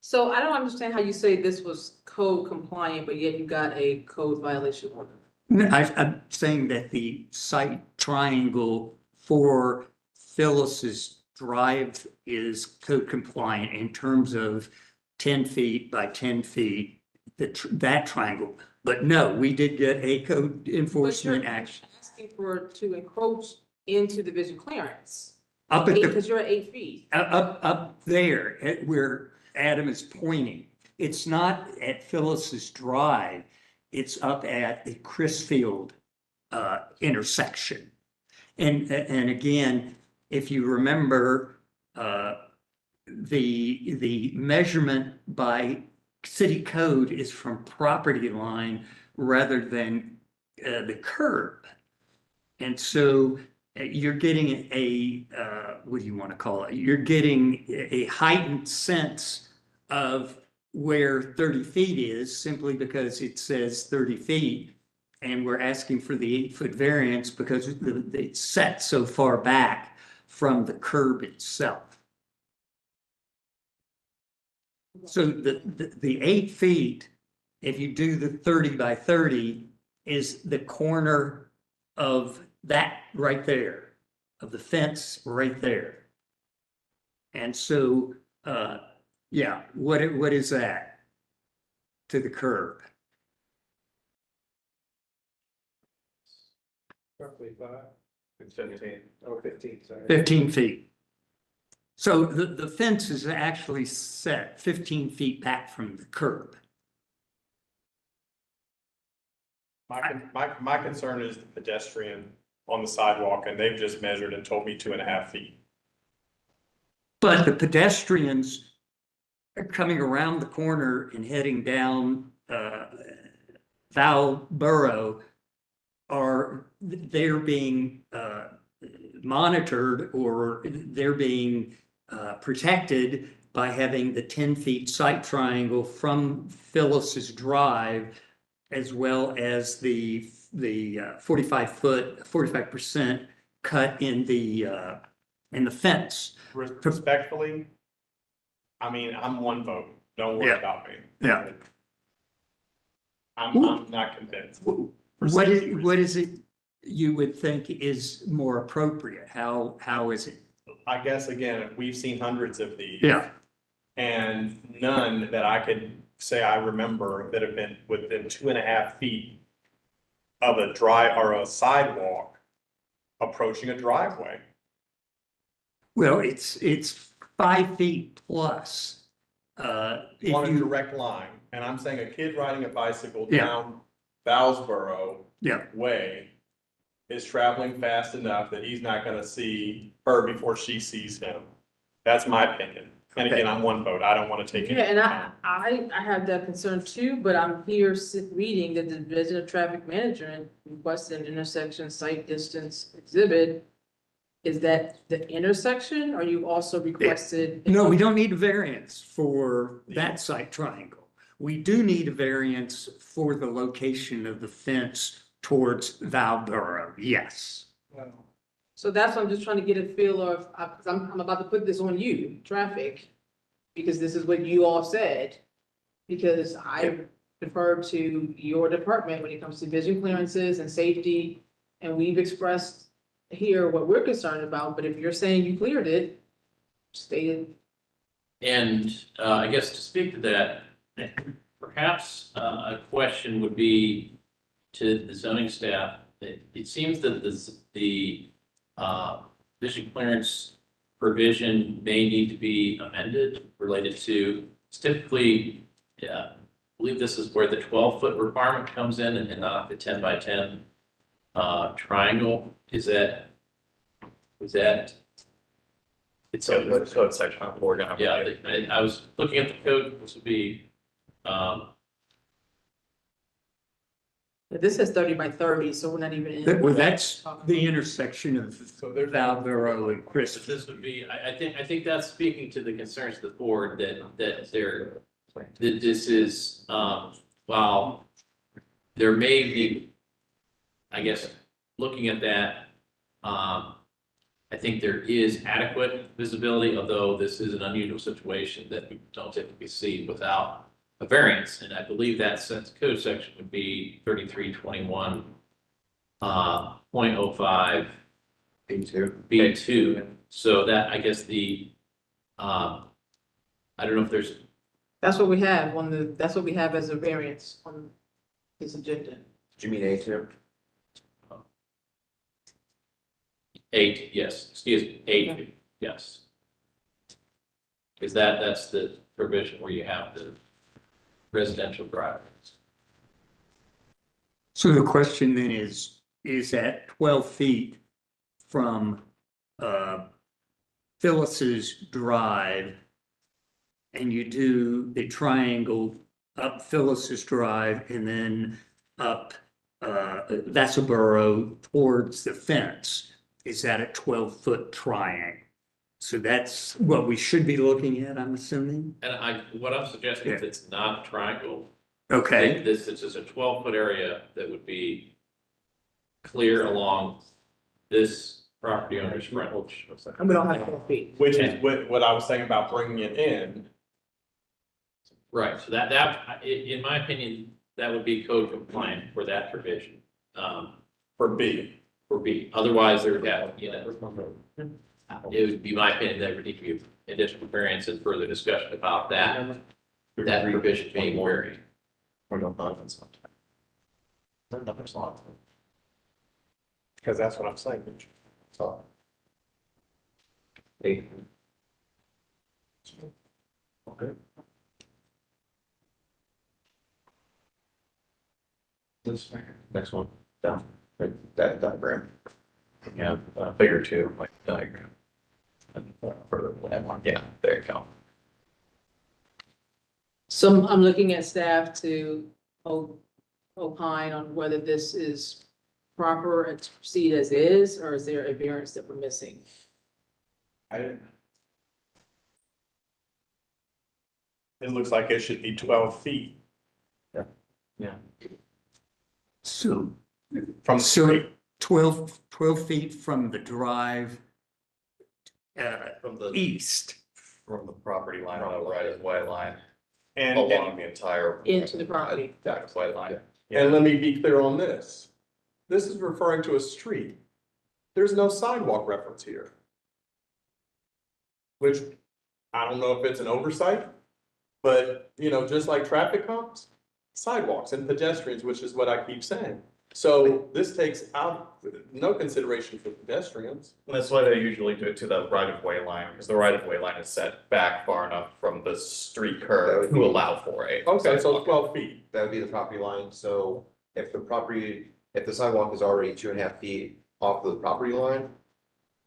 so I don't understand how you say this was code compliant, but yet you got a code violation order. No, I'm saying that the site triangle for Phyllis's drive is code compliant in terms of 10 feet by 10 feet, that triangle. But no, we did get a code enforcement action. Asking to encroach into the visual clearance. Up at the, Because you're at 8 feet. up there at where Adam is pointing. It's not at Phyllis's drive. It's up at the Chrisfield intersection. And again, if you remember, the measurement by city code is from property line rather than the curb. And so you're getting what do you want to call it? You're getting a heightened sense of where 30 feet is simply because it says 30 feet. And we're asking for the 8-foot variance because it's set so far back from the curb itself. So the 8 feet, if you do the 30 by 30, is the corner of that right there, of the fence right there. And so, yeah, what is that to the curb? Roughly 5. It's 15, or 15, sorry. 15 feet. So the fence is actually set 15 feet back from the curb. My concern is the pedestrian on the sidewalk, and they've just measured and told me 2.5 feet. But the pedestrians coming around the corner and heading down, Val Borough they're being, monitored, or they're being, protected by having the 10 feet sight triangle from Phyllis's Drive, as well as the 45% cut in the fence. Respectfully, I mean, I'm one vote. Don't worry Yeah. about me. Yeah. I'm not convinced. What is it you would think is more appropriate? How is it? I guess, again, we've seen hundreds of these. Yeah. And none that I could say I remember that have been within 2.5 feet of a drive or a sidewalk approaching a driveway. Well, it's 5 feet plus. If On a you- direct line, and I'm saying a kid riding a bicycle Yeah. down Bowsboro Yeah. Way is traveling fast enough that he's not gonna see her before she sees him. That's my opinion. And again, I'm one vote. I don't wanna take it. Yeah, and I have that concern too, but I'm here reading that the Division of Traffic Management requested an intersection site distance exhibit. Is that the intersection, or you also requested? No, we don't need a variance for that site triangle. We do need a variance for the location of the fence towards Valboro, yes. So that's what I'm just trying to get a feel of, because I'm about to put this on you, traffic, because this is what you all said. Because I defer to your department when it comes to vision clearances and safety, and we've expressed here what we're concerned about, but if you're saying you cleared it, state it. And I guess to speak to that, perhaps a question would be to the zoning staff. It seems that the vision clearance provision may need to be amended related to, typically, I believe this is where the 12-foot requirement comes in and not the 10 by 10 triangle. Is that? It's So the code section we're gonna. yeah, I was looking at the code, this would be, This says 30 by 30, so we're not even in. Well, that's the intersection of Valboro and Chris. this would be, I think that's speaking to the concerns of the board that this is, while there may be, I guess, looking at that, I think there is adequate visibility, although this is an unusual situation that we don't typically see without a variance. And I believe that code section would be 3321, 0.05 B2. So that, I guess I don't know if there's, That's what we have that's what we have as a variance on this agenda. Do you mean A2? 8, yes, excuse me, 8, yes. Is that's the provision where you have the residential driveways. So the question then is at 12 feet from Phyllis's Drive, and you do the triangle up Phyllis's Drive and then up Vassalboro towards the fence, is that a 12-foot triangle? So that's what we should be looking at, I'm assuming? And what I'm suggesting is it's not a triangle. Okay. This is just a 12-foot area that would be clear along this property owner's frontage. And we don't have 12 feet. Which is what I was saying about bringing it in. Right, so that, in my opinion, that would be code compliant for that provision. For B. For B, otherwise there would have, it would be my opinion that would need to be additional variance and further discussion about that provision being varied. Because that's what I'm saying. So. Okay. This next one, down, right, that diagram. Yeah, figure 2, like diagram. And further that one, yeah, there you go. So I'm looking at staff to opine on whether this is proper and to proceed as is, or is there a variance that we're missing? It looks like it should be 12 feet So, from the so street. 12 feet from the drive From the, east. from the property line on the right of way line, And, along the entire. Into the property. Back of way line. and let me be clear on this. This is referring to a street. There's no sidewalk reference here. Which, I don't know if it's an oversight, but, you know, just like traffic comes, sidewalks and pedestrians, which is what I keep saying. So this takes out no consideration for pedestrians. And that's why they usually do it to the right of way line, because the right of way line is set back far enough from the street curve to allow for a. Okay, so sidewalk. 12 feet. That would be the property line, so if the sidewalk is already 2.5 feet off the property line,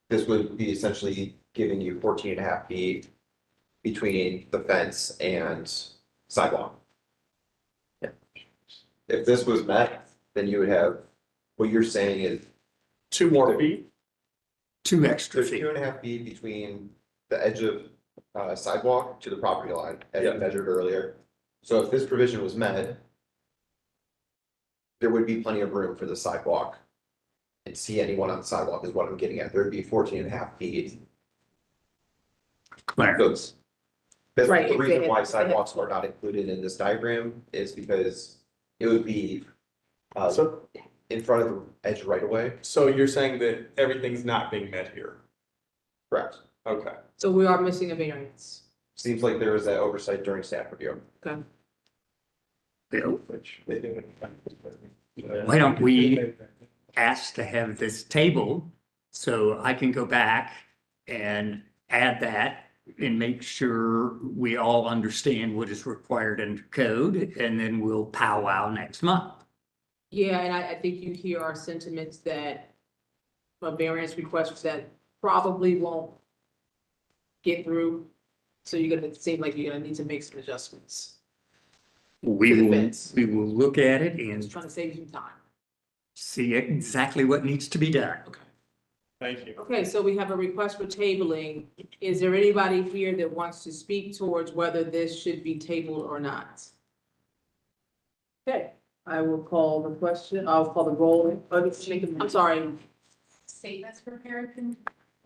this would be essentially giving you 14.5 feet between the fence and sidewalk. If this was met, then you would have, what you're saying is 2 more feet. 2 extra there's feet. 2.5 feet between the edge of sidewalk to the property line, as Yeah. you measured earlier. So if this provision was met, there would be plenty of room for the sidewalk. And see anyone on the sidewalk is what I'm getting at. There'd be 14.5 feet. Claire. So it's- That's Right, the if they reason had- why if they had- sidewalks are not included in this diagram is because it would be So, in front of the edge right away. so you're saying that everything's not being met here? Correct. Okay. So we are missing a variance. Seems like there was that oversight during staff review. Bill, Which they didn't. why don't we ask to have this table so I can go back and add that and make sure we all understand what is required under code, and then we'll powwow next month. Yeah, and I think you hear our sentiments that a variance request that probably won't get through. So you're gonna, it seem like you're gonna need to make some adjustments. We To the will, fence. we will look at it Just and trying to save you some time. see exactly what needs to be done. Okay. Thank you. Okay, so we have a request for tabling. Is there anybody here that wants to speak towards whether this should be tabled or not? Okay, I will call the question, I'll call the roll. I'm sorry, Statements prepared, can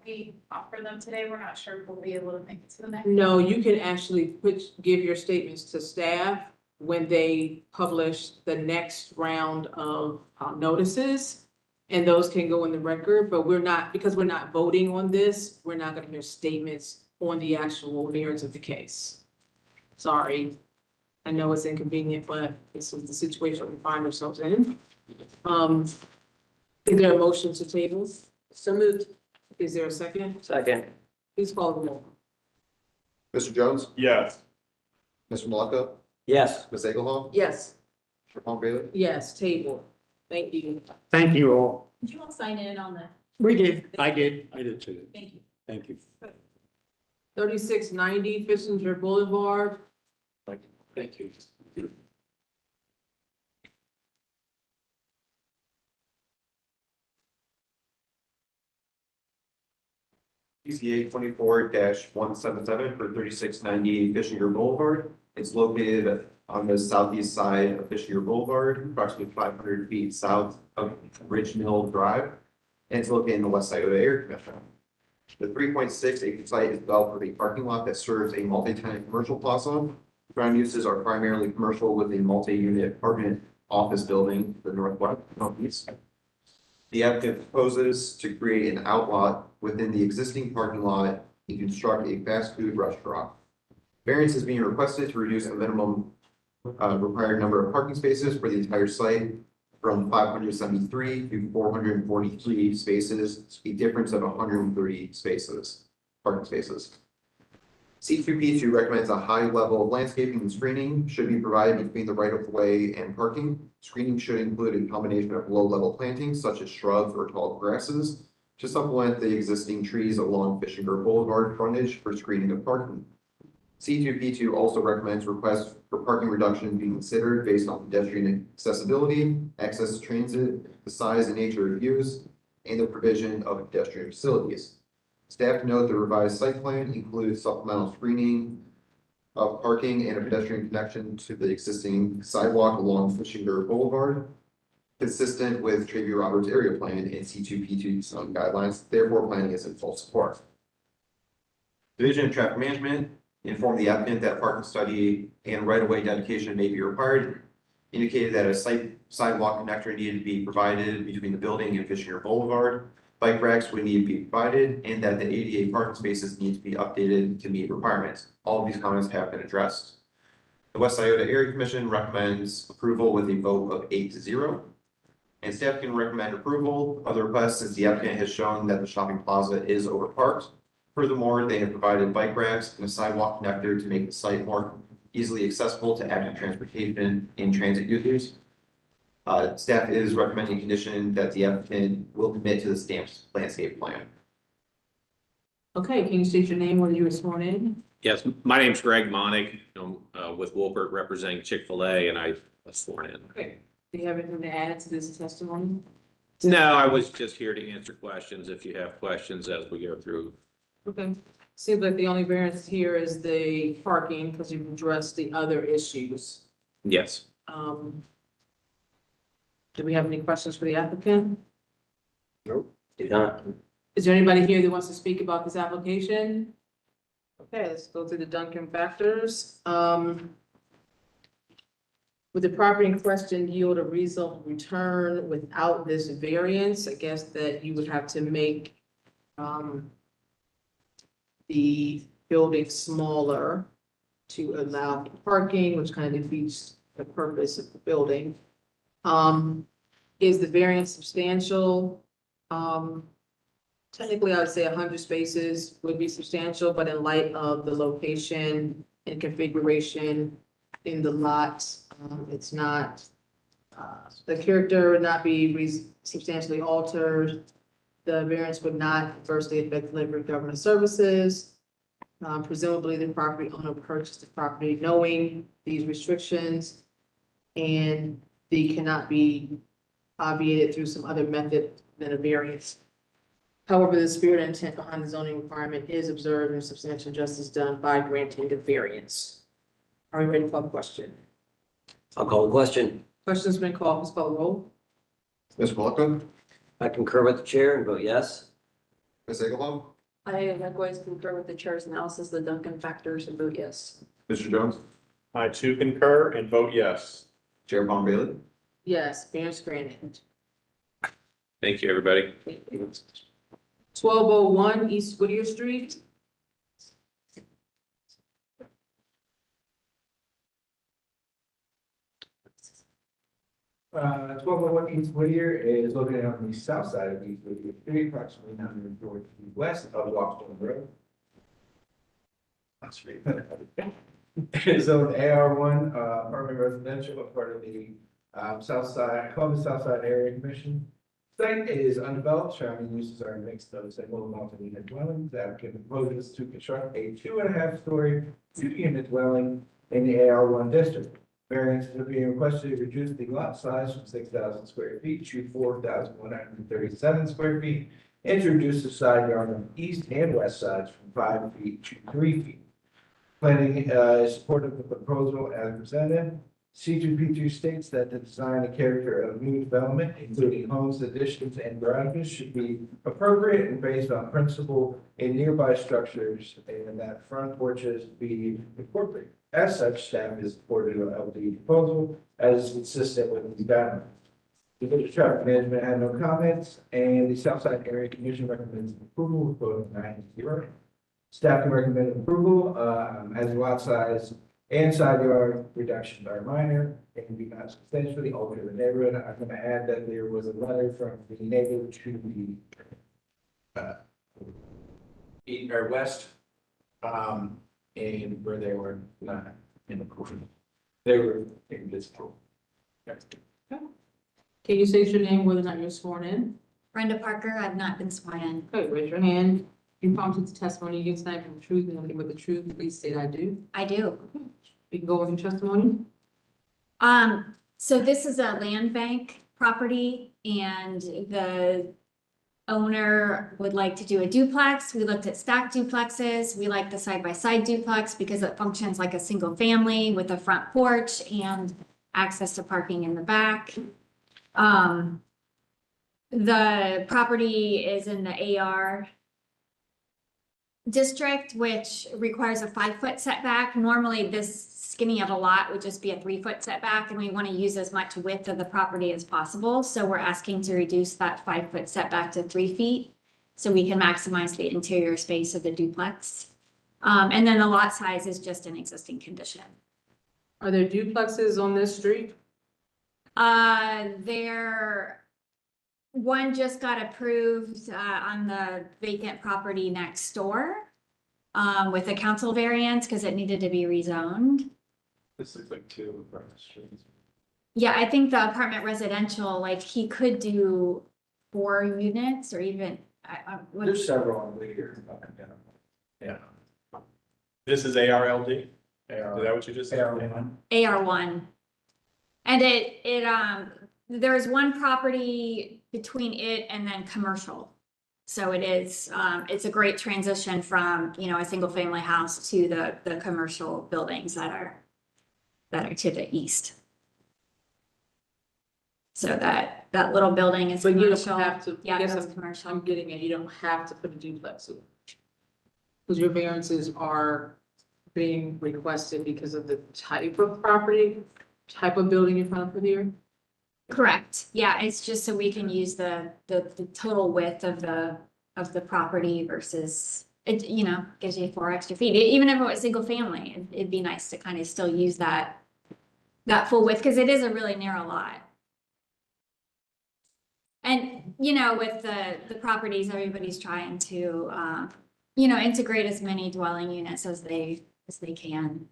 we offer them today? We're not sure if we'll be able to make it to the next. no, you can actually give your statements to staff when they publish the next round of notices. And those can go in the record, but we're not, because we're not voting on this, we're not gonna hear statements on the actual merits of the case. Sorry, I know it's inconvenient, but this is the situation we find ourselves in. Is there a motion to table? So moved. Is there a second? Second. Please call the roll. Mr. Jones, Yes. Mr. Malaka, Yes. Ms. Egelhoff, Yes. Mr. Palm Bailey. Yes, table. Thank you. Thank you all. Did you all sign in on that? We did, I did. I did too. Thank you. Thank you. 3690 Fishinger Boulevard. Thank you. PCA 24-177 for 3690 Fishinger Boulevard. It's located on the southeast side of Fishinger Boulevard, approximately 500 feet south of Ridge Mill Drive. And it's located in the west side of the air commission. The 3.6 acre site is developed with a parking lot that serves a multi-tenant commercial plaza. Ground uses are primarily commercial with a multi-unit apartment office building to the northeast. The applicant proposes to create an outlot within the existing parking lot and construct a fast food restaurant. Variance is being requested to reduce the minimum required number of parking spaces for the entire site from 573 to 443 spaces, a difference of 130 spaces, parking spaces. C2P2 recommends a high level of landscaping and screening should be provided between the right of way and parking. Screening should include a combination of low level plantings such as shrubs or tall grasses to supplement the existing trees along Fishinger Boulevard frontage for screening of parking. C2P2 also recommends requests for parking reduction be considered based on pedestrian accessibility, access to transit, the size and nature of use, and the provision of pedestrian facilities. Staff note the revised site plan includes supplemental screening of parking and a pedestrian connection to the existing sidewalk along Fishinger Boulevard, consistent with Travi Roberts area plan and C2P2 zone guidelines. Therefore, planning is in full support. Division of Traffic Management informed the applicant that parking study and right-of-way dedication may be required, indicated that a sidewalk connector needed to be provided between the building and Fishinger Boulevard. Bike racks would need to be provided, and that the ADA parking spaces need to be updated to meet requirements. All of these comments have been addressed. The West Iota Area Commission recommends approval with a vote of 8-0. And staff can recommend approval of the request since the applicant has shown that the shopping plaza is overparked. Furthermore, they have provided bike racks and a sidewalk connector to make the site more easily accessible to active transportation and transit users. Staff is recommending a condition that the applicant will commit to the stamped landscape plan. Okay, can you state your name when you were sworn in? Yes, my name's Greg Monig, with Wolpert representing Chick-fil-A, and I was sworn in. Okay. Do you have anything to add to this testimony? No, I was just here to answer questions if you have questions as we go through. Okay. Seems like the only variance here is the parking because you've addressed the other issues. Yes. Do we have any questions for the applicant? Do not. Is there anybody here that wants to speak about this application? Okay, let's go through the Duncan factors. Would the property in question yield a reasonable return without this variance? I guess that you would have to make the building smaller to allow parking, which kind of defeats the purpose of the building. Is the variance substantial? Technically, I would say 100 spaces would be substantial, but in light of the location and configuration in the lot, it's not, the character would not be substantially altered. The variance would not adversely affect delivery of government services. Presumably, the property owner purchased the property knowing these restrictions, and they cannot be obviated through some other method than a variance. However, the spirit and intent behind the zoning requirement is observed and substantial justice done by granting the variance. Are we ready to call the question? I'll call the question. Question's been called. Please call the roll. Mr. Malika, I concur with the chair and vote yes. Ms. Egelbaum, I likewise concur with the chair's analysis of the Duncan factors and vote yes. Mr. Jones, I too concur and vote yes. Chair Palm Bailey. Yes, variance granted. Thank you, everybody. 1201 East Whittier Street. 1201 East Whittier is located on the south side of East Whittier Street, approximately 940 feet west of Lockstone Road. It is zoned AR1, apartment residential, a part of the south side, Columbus South Side Area Commission. Site is undeveloped, surrounding uses are mixed of single and multi-unit dwellings. The applicant proposes to construct a 2.5-story, 2-unit dwelling in the AR1 district. Variances are being requested to reduce the lot size from 6,000 square feet to 4,137 square feet, and to reduce the side yard on the east and west sides from 5 feet to 3 feet. Planning is supportive of the proposal as presented. C2P2 states that the design and character of new development, including homes, additions, and garages, should be appropriate and based on principle in nearby structures, and that front porches be incorporated. As such, staff is supportive of the proposal as is consistent with these guidelines. The Division of Traffic Management had no comments, and the Southside Area Commission recommends approval with vote of 9-0. Staff can recommend approval as lot size and side yard reductions are minor and do not substantially alter the neighborhood. I'm going to add that there was a letter from the neighbor to the east or west, and where they were not in the corner. They were invisible. Can you state your name, whether or not you're sworn in? Brenda Parker, I've not been sworn in. Okay, raise your hand. You promise the testimony you give tonight from the truth and nothing but the truth, please state I do. I do. We can go with your testimony. So this is a land bank property and the owner would like to do a duplex. We looked at stacked duplexes. We like the side-by-side duplex because it functions like a single family with a front porch and access to parking in the back. The property is in the AR district, which requires a 5-foot setback. Normally, this skinny of a lot would just be a 3-foot setback, and we want to use as much width of the property as possible. So we're asking to reduce that 5-foot setback to 3 feet, so we can maximize the interior space of the duplex. And then the lot size is just an existing condition. Are there duplexes on this street? One just got approved on the vacant property next door with a council variance because it needed to be rezoned. This looks like two across the street. Yeah, I think the apartment residential, like he could do 4 units or even. There's several on the here. Yeah. This is ARLD? Is that what you just said? AR1. And there's one property between it and then commercial. So it is, it's a great transition from, a single family house to the commercial buildings that are to the east. So that little building is But you don't commercial. have to, Yeah, I guess that's I'm commercial. getting it, you don't have to put a duplex in. Because your variances are being requested because of the type of property, type of building you're trying to put here? Correct. Yeah, it's just so we can use the total width of the property versus it, gives you 4 extra feet. Even if it was single family, it'd be nice to kind of still use that full width because it is a really narrow lot. And, with the properties, everybody's trying to, integrate as many dwelling units as they can.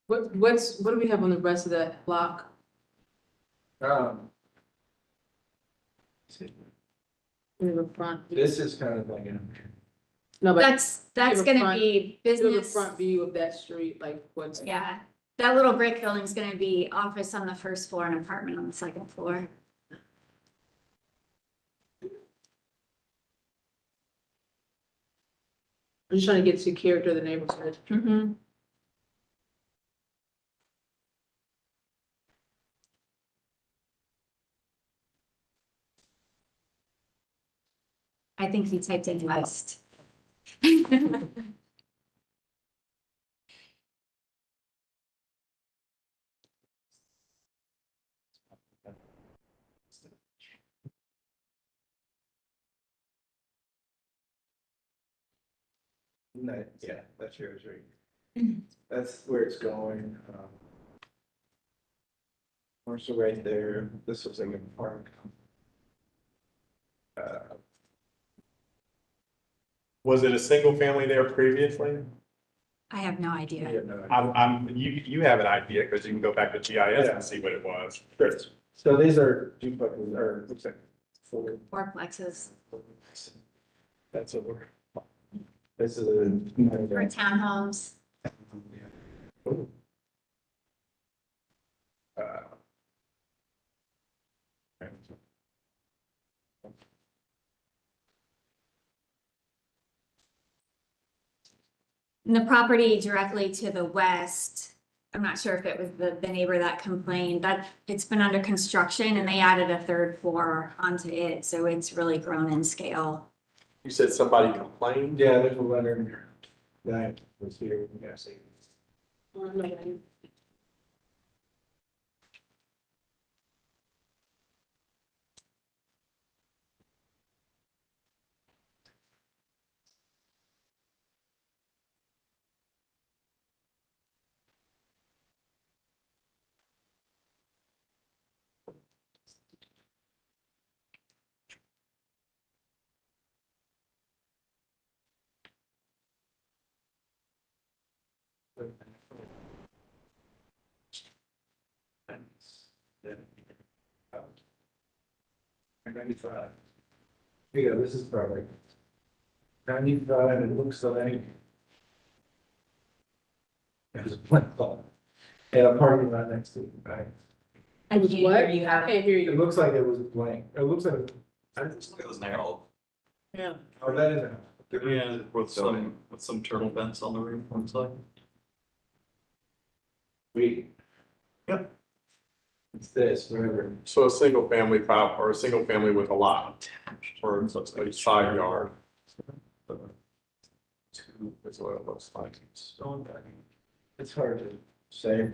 What do we have on the rest of that block? We have a front. This is kind of like, No, but That's have a gonna front- be you have a business. front view of that street, like what's. Yeah, that little brick building's gonna be office on the first floor and apartment on the second floor. I'm just trying to get to character of the neighborhood. Mm-hmm. I think he typed in west. yeah, that's yours, right? That's where it's going. Commercial right there. This was like a park. Was it a single family there previously? I have no idea. You have an idea because you can go back to GIS Yeah. and see what it was. So these are duplexes, or looks like 4. Fourplexes That's a word. This is a. or townhomes. And the property directly to the west, I'm not sure if it was the neighbor that complained, that it's been under construction and they added a 3rd floor onto it, so it's really grown in scale. You said somebody complained? Yeah, there's a letter in here. That was here, we gotta see. 95. Here you go, this is probably 95, it looks like. There's a blank spot. And a parking lot next to it, right? I can't hear you. I can't hear It you. looks like it was blank, it looks like. It was narrow. Yeah. Oh, that is. Yeah, with some turtle vents on the roof, looks like. Yep. It's this, whatever. So a single family prop or a single family with a lot or it's a side yard. That's what it looks like. It's hard to say.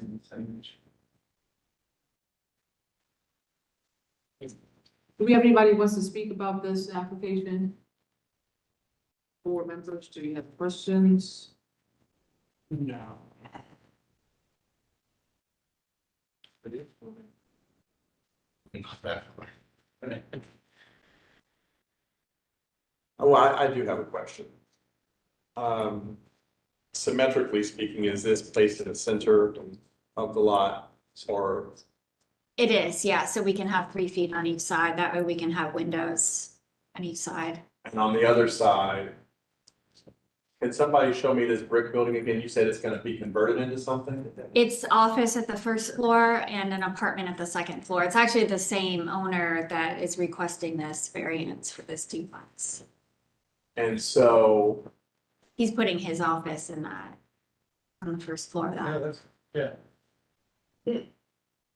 Do we have anybody who wants to speak about this application? Board members, do you have questions? No. Not that. Oh, I do have a question. Symmetrically speaking, is this placed in the center of the lot or? It is, yeah, so we can have 3 feet on each side, that way we can have windows on each side. And on the other side, can somebody show me this brick building again? You said it's gonna be converted into something? It's office at the first floor and an apartment at the second floor. It's actually the same owner that is requesting this variance for this duplex. And so, He's putting his office in that, on the first floor of that. That's, yeah,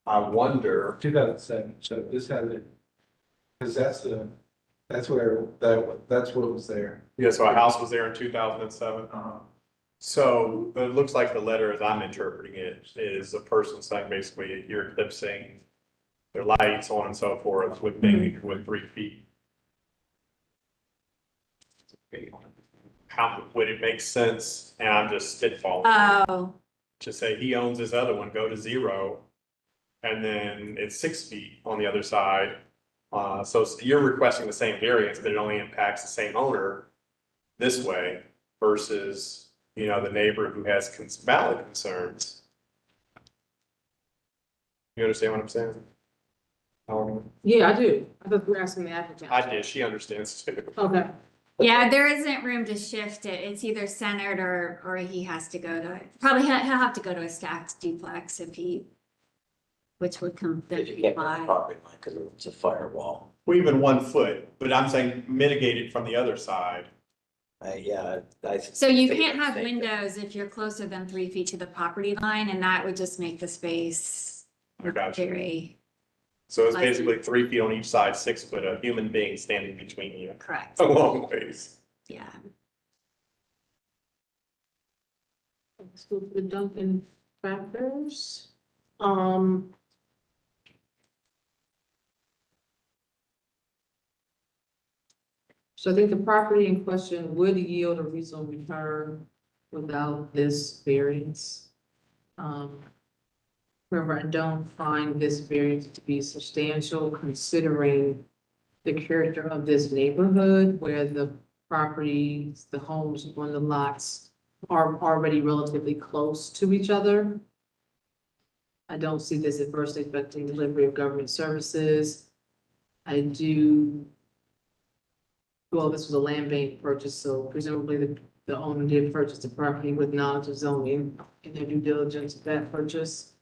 I wonder, 2007, so this has it. Cause that's where, that's what was there. yeah, so a house was there in 2007. So it looks like the letter, as I'm interpreting it, is a person saying basically you're eclipsing their lights, so on and so forth, with 3 feet. How would it make sense? And I'm just spitballing. Oh, To say he owns this other one, go to 0. And then it's 6 feet on the other side. So you're requesting the same variance, but it only impacts the same owner this way versus, the neighbor who has valid concerns. You understand what I'm saying? Yeah, I do. I thought we were asking the applicant. I did, she understands too. Okay. yeah, there isn't room to shift it. It's either centered or he has to go to, probably he'll have to go to a stacked duplex which would come. If you get rid of the property line, because it's a firewall. Well, even 1 foot, but I'm saying mitigate it from the other side. Yeah. So you can't have windows if you're closer than 3 feet to the property line, and that would just make the space I got you. very So it's basically 3 feet on each side, 6 foot, a human being standing between you. correct. A long ways. Yeah. Let's go to the Duncan factors. So I think the property in question would yield a reasonable return without this variance. However, I don't find this variance to be substantial considering the character of this neighborhood where the properties, the homes on the lots are already relatively close to each other. I don't see this adversely affecting delivery of government services. I do. Well, this was a land bank purchase, so presumably the owner did purchase the property with knowledge of zoning in their due diligence of that purchase.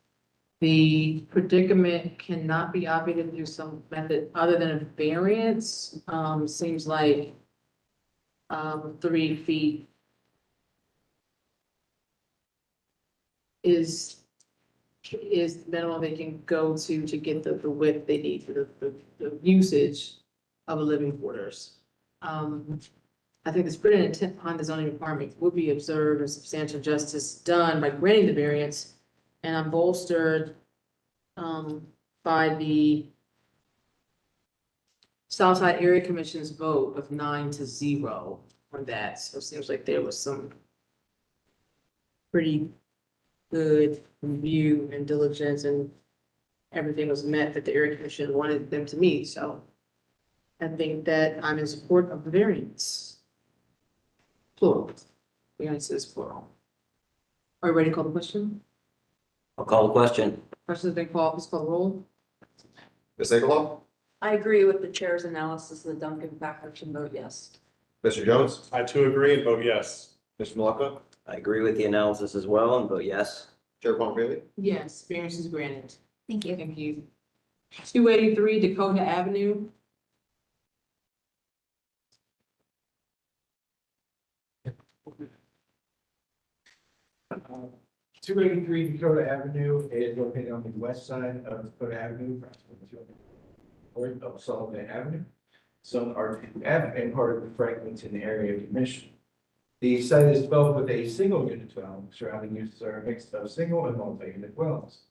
The predicament cannot be obviated through some method other than a variance. Seems like 3 feet is the minimum they can go to get the width they need for the usage of a living quarters. I think the spirit and intent behind the zoning requirement would be observed and substantial justice done by granting the variance. And I'm bolstered by the Southside Area Commission's vote of 9-0 on that. So it seems like there was some pretty good review and diligence and everything was met that the Area Commission wanted them to meet. So I think that I'm in support of the variance. Plural. Variance is plural. Are you ready to call the question? I'll call the question. Question has been called, please call the roll. Ms. Egelhoff, I agree with the chair's analysis of the Duncan factor and vote yes. Mr. Jones? I too agree and vote yes. Mr. Malaka? I agree with the analysis as well and vote yes. Chair Palmgren? Yes, variance is granted. Thank you. Thank you. 283 Dakota Avenue. Two eighty-three Dakota Avenue is located on the west side of Dakota Avenue, approximately 200 of Sullivan Avenue. Zone R2 F and part of the Franklinton Area Commission. The site is developed with a single unit dwelling. Surrounding uses are a mix of single and multi-unit dwellings.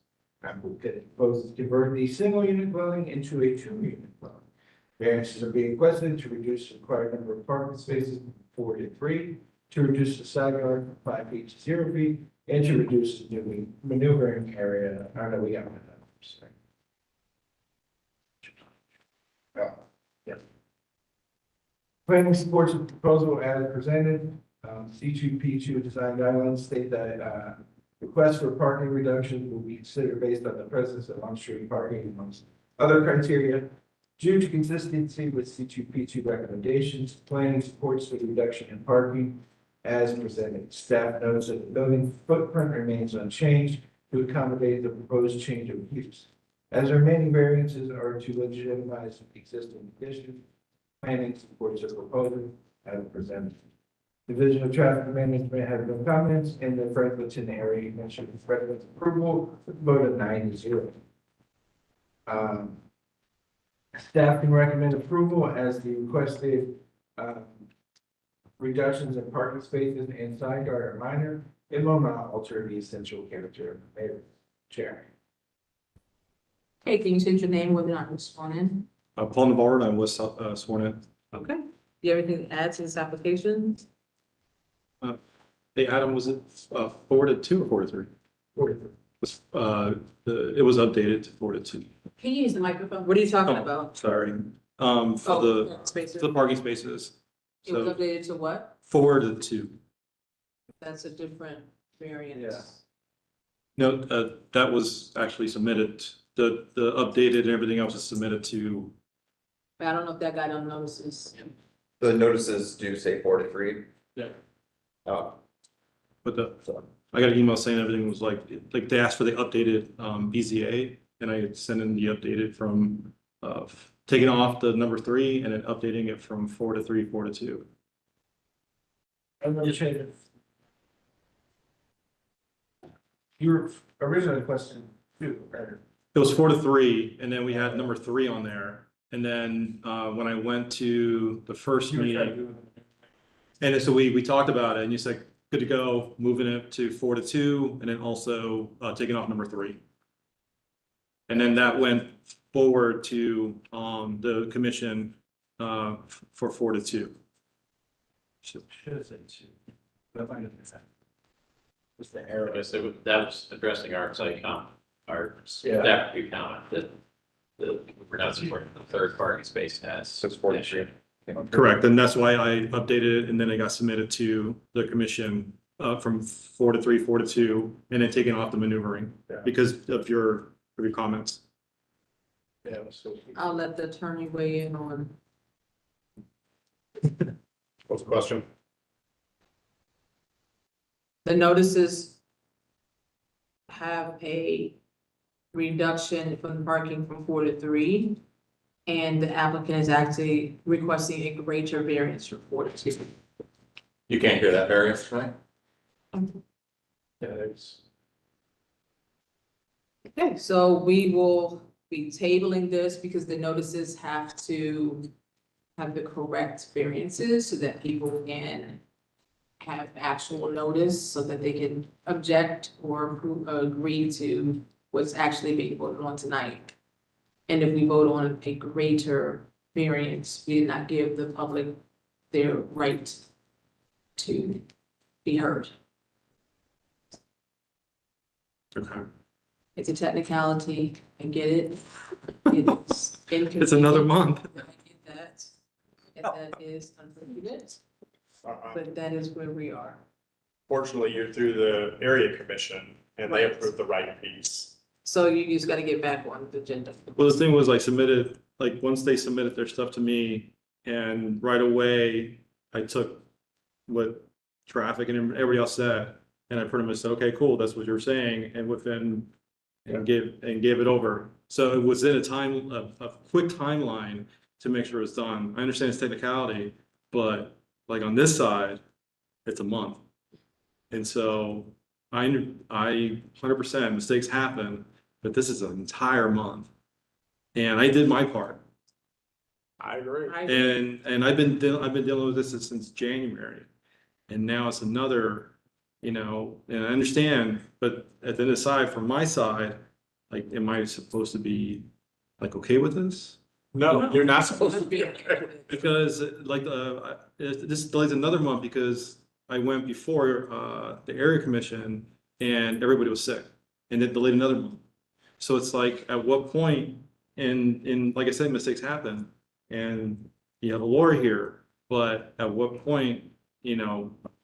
Applicant proposes to convert the single unit dwelling into a 2-unit dwelling. Variances are being requested to reduce the required number of parking spaces from 4 to 3, to reduce the side yard from 5 feet to 0 feet, and to reduce the maneuvering area. I don't know, we got one of those. Oh, yeah. Planning supports the proposal as presented. C2P2 design guidelines state that requests for parking reduction will be considered based on the presence of on-street parking amongst other criteria. Due to consistency with C2P2 recommendations, planning supports the reduction in parking as presented. Staff notes that the building footprint remains unchanged to accommodate the proposed change of use. As the remaining variances are to legitimize existing conditions, planning supports the proposal as presented. Division of Traffic Management has no comments, and the Franklinton Area Commission recommends approval with a vote of 9-0. Staff can recommend approval as the requested reductions in parking spaces and side yard are minor and will not alter the essential character of the neighborhood. Chair. Hey, can you state your name, whether or not you're sworn in? Paul Navarro, I was sworn in. Okay. Do you have anything to add to this application? Hey, Adam, was it 4 to 2 or 4 to 3? 4 to 3. It was updated to 4 to 2. Can you use the microphone? What are you talking Oh, about? Sorry. Oh, For the spaces. parking spaces. It was So updated to what? 4 to 2. That's a different variance. Yeah. No, that was actually submitted. The updated and everything else is submitted to, But I don't know if that got on notices. The notices do say 4 to 3. Yeah. Oh, but I got an email saying everything was like they asked for the updated BZA, and I had sent in the updated from taking off the number 3 and then updating it from 4 to 3, 4 to 2. Another change. Your original question too, right? It was 4 to 3, and then we had number 3 on there. And then when I went to the first meeting, and then so we talked about it, and you said, good to go, moving it to 4 to 2, and then also taking off number 3. And then that went forward to the commission for 4 to 2. Should have said 2. That might have been that. What's the error? I guess that was addressing our site comment, our Yeah. staff review comment that we're not supporting the third parking space as. 643. Correct, and that's why I updated it, and then it got submitted to the commission from 4 to 3, 4 to 2, and then taking off the maneuvering Yeah. because of your comments. Yeah, so. I'll let the attorney weigh in on. What's the question? The notices have a reduction from parking from 4 to 3. And the applicant is actually requesting a greater variance from 4 to 2. You can't hear that variance tonight? Yeah, there's. Okay, so we will be tabling this because the notices have to have the correct variances so that people can have actual notice so that they can object or agree to what's actually being voted on tonight. And if we vote on a greater variance, we did not give the public their right to be heard. Okay. It's a technicality, I get it. It's inconvenient. It's another month. I get that. And that is unfortunate, but that is where we are. Fortunately, you're through the area commission and they Right. approved the right piece. So you just gotta get back on the agenda. Well, the thing was I submitted like, once they submitted their stuff to me, and right away, I took what traffic and everybody else said, and I pretty much said, okay, cool, that's what you're saying, and gave it over. So it was in a quick timeline to make sure it's done. I understand it's technicality, but like on this side, it's a month. And so I 100% mistakes happen, but this is an entire month. And I did my part. I agree. And I've been dealing with this since January. And now it's another, and I understand, but at the other side, from my side, like, am I supposed to be like okay with this? No, you're not supposed to be. Because this delays another month because I went before the area commission and everybody was sick, and it delayed another month. So it's like, at what point, and like I said, mistakes happen, and you have a lawyer here, but at what point,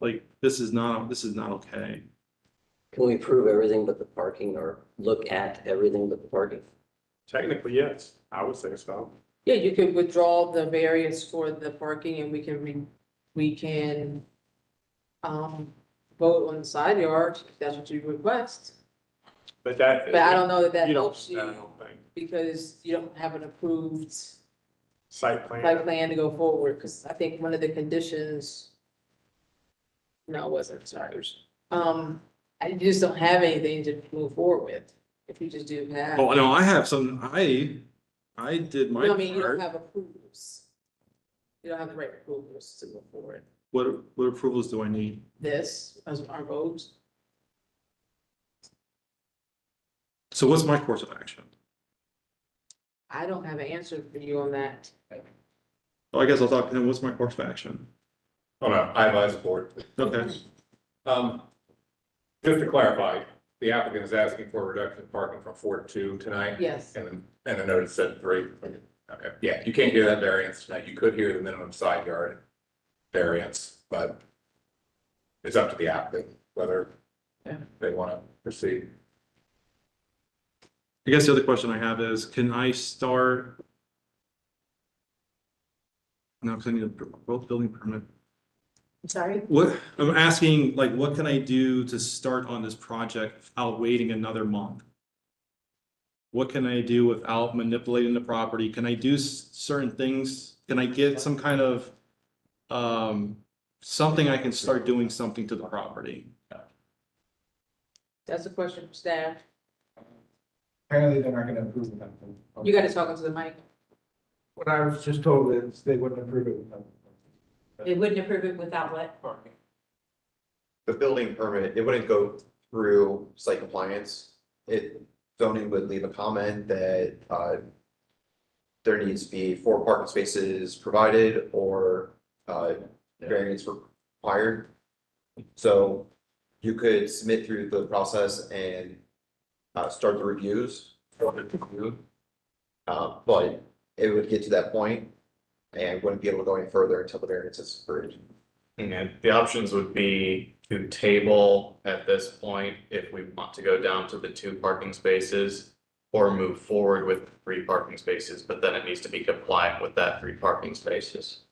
like, this is not okay. Can we approve everything but the parking, or look at everything but the parking? Technically, yes, I would say so. Yeah, you could withdraw the variance for the parking and we can vote on the side yard, if that's what you request. But But I don't know that that you don't, helps I you don't think, because you don't have an approved site plan. site plan to go forward, because I think one of the conditions. No, it wasn't, sorry. You just don't have anything to move forward with, if you just do have. Oh, no, I have some, I did my No, I mean, you don't part. have approvals. You don't have the right approvals to move forward. What approvals do I need? This, as our vote, So what's my course of action? I don't have an answer for you on that. Well, I guess I'll talk to him. What's my course of action? Oh, no, I advise the board. Okay. Just to clarify, the applicant is asking for a reduction in parking from 4 to 2 tonight? Yes. And the notice said 3. Okay, yeah, you can't hear that variance tonight. You could hear the minimum side yard variance, but it's up to the applicant whether they want to proceed. I guess the other question I have is, can I start? No, because I need a building permit. I'm sorry? What, I'm asking, like, what can I do to start on this project without waiting another month? What can I do without manipulating the property? Can I do certain things? Can I get some kind of, something I can start doing something to the property? That's a question for staff. Apparently, they're not gonna approve of them. You gotta talk into the mic. What I was just told is they wouldn't approve it with them. They wouldn't approve it without what? The building permit, it wouldn't go through site compliance. Zoning would leave a comment that, there needs to be 4 parking spaces provided or, variance required. So you could submit through the process and, start the reviews. But it would get to that point and wouldn't be able to go any further until the variance is approved. And the options would be to table at this point if we want to go down to the 2 parking spaces. Or move forward with 3 parking spaces, but then it needs to be compliant with that 3 parking spaces.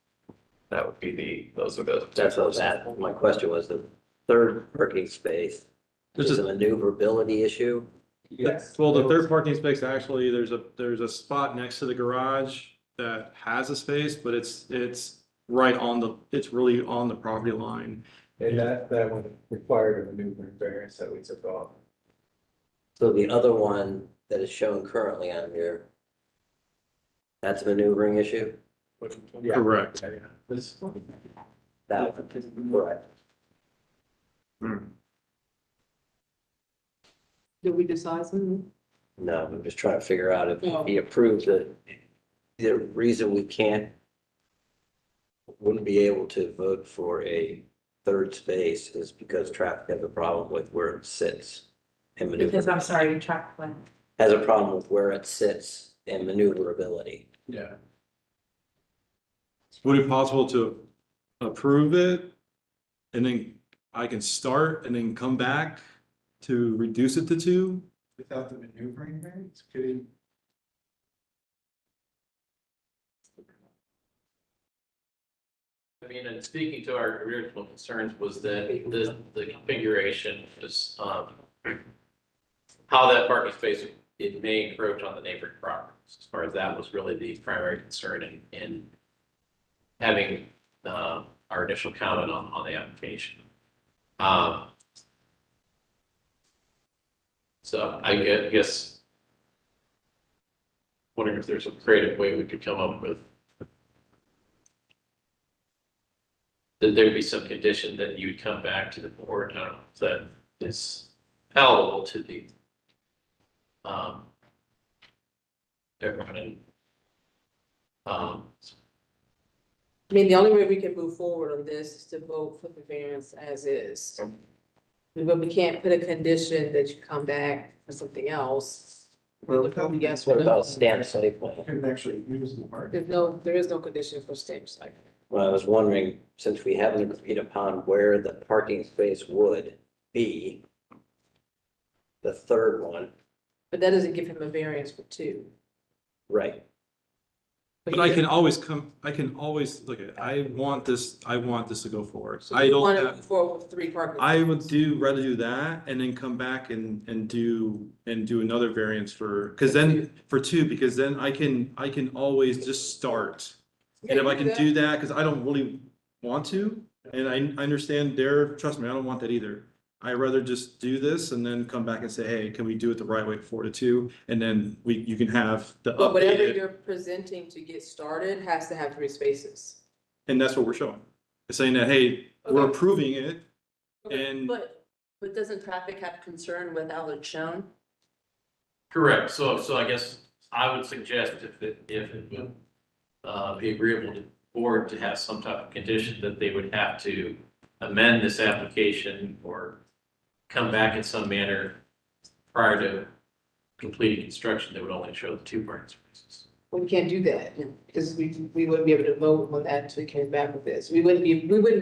That would be those are the. That's what I was at. My question was the third parking space. Is a maneuverability issue? Yes. Well, the third parking space, actually, there's a spot next to the garage that has a space, but it's right on it's really on the property line. And that would require a maneuvering variance that we took off. So the other one that is shown currently on here, that's a maneuvering issue? Yeah. Correct. That one, correct. Did we decide something? No, I'm just trying to figure out if Oh. he approves it. The reason we wouldn't be able to vote for a third space is because traffic has a problem with where it sits and Because maneuver. I'm sorry, track one. Has a problem with where it sits and maneuverability. Yeah. Would it be possible to approve it? And then I can start and then come back to reduce it to 2? Without the maneuvering variance, could he? mean, and speaking to our original concerns was that the configuration was, how that parking space, it may encroach on the neighboring properties. As far as that was really the primary concern in having, our initial comment on the application. So I guess wondering if there's a creative way we could come up with that there'd be some condition that you would come back to the board, I don't know, if that is palatable to the everyone. I mean, the only way we can move forward on this is to vote for the variance as is. But we can't put a condition that you come back for something else. Yes or What no. about stamp site plan? Can actually use the park. There is no condition for stamp site. Well, I was wondering, since we haven't agreed upon where the parking space would be, the third one, But that doesn't give him a variance for two. right? But I can always look at it. I want this to go forward. So I you don't want to have, move forward with 3 parking. I would spaces. rather do that and then come back and do another variance because then I can always just start. Yeah, And if you I can that. do that, because I don't really want to, and I understand trust me, I don't want that either. I'd rather just do this and then come back and say, hey, can we do it the right way, 4 to 2? And then you can have the But whatever updated, you're presenting to get started has to have 3 spaces. and that's what we're showing. It's saying that, hey, we're Okay. approving it, and But doesn't traffic have concern without it shown? Correct, so I guess I would suggest if it would be agreeable to the board to have some type of condition that they would have to amend this application or come back in some manner prior to completing construction, they would only show the 2 parking spaces. Well, we can't do that because we wouldn't be able to vote on that until we came back with this. We wouldn't be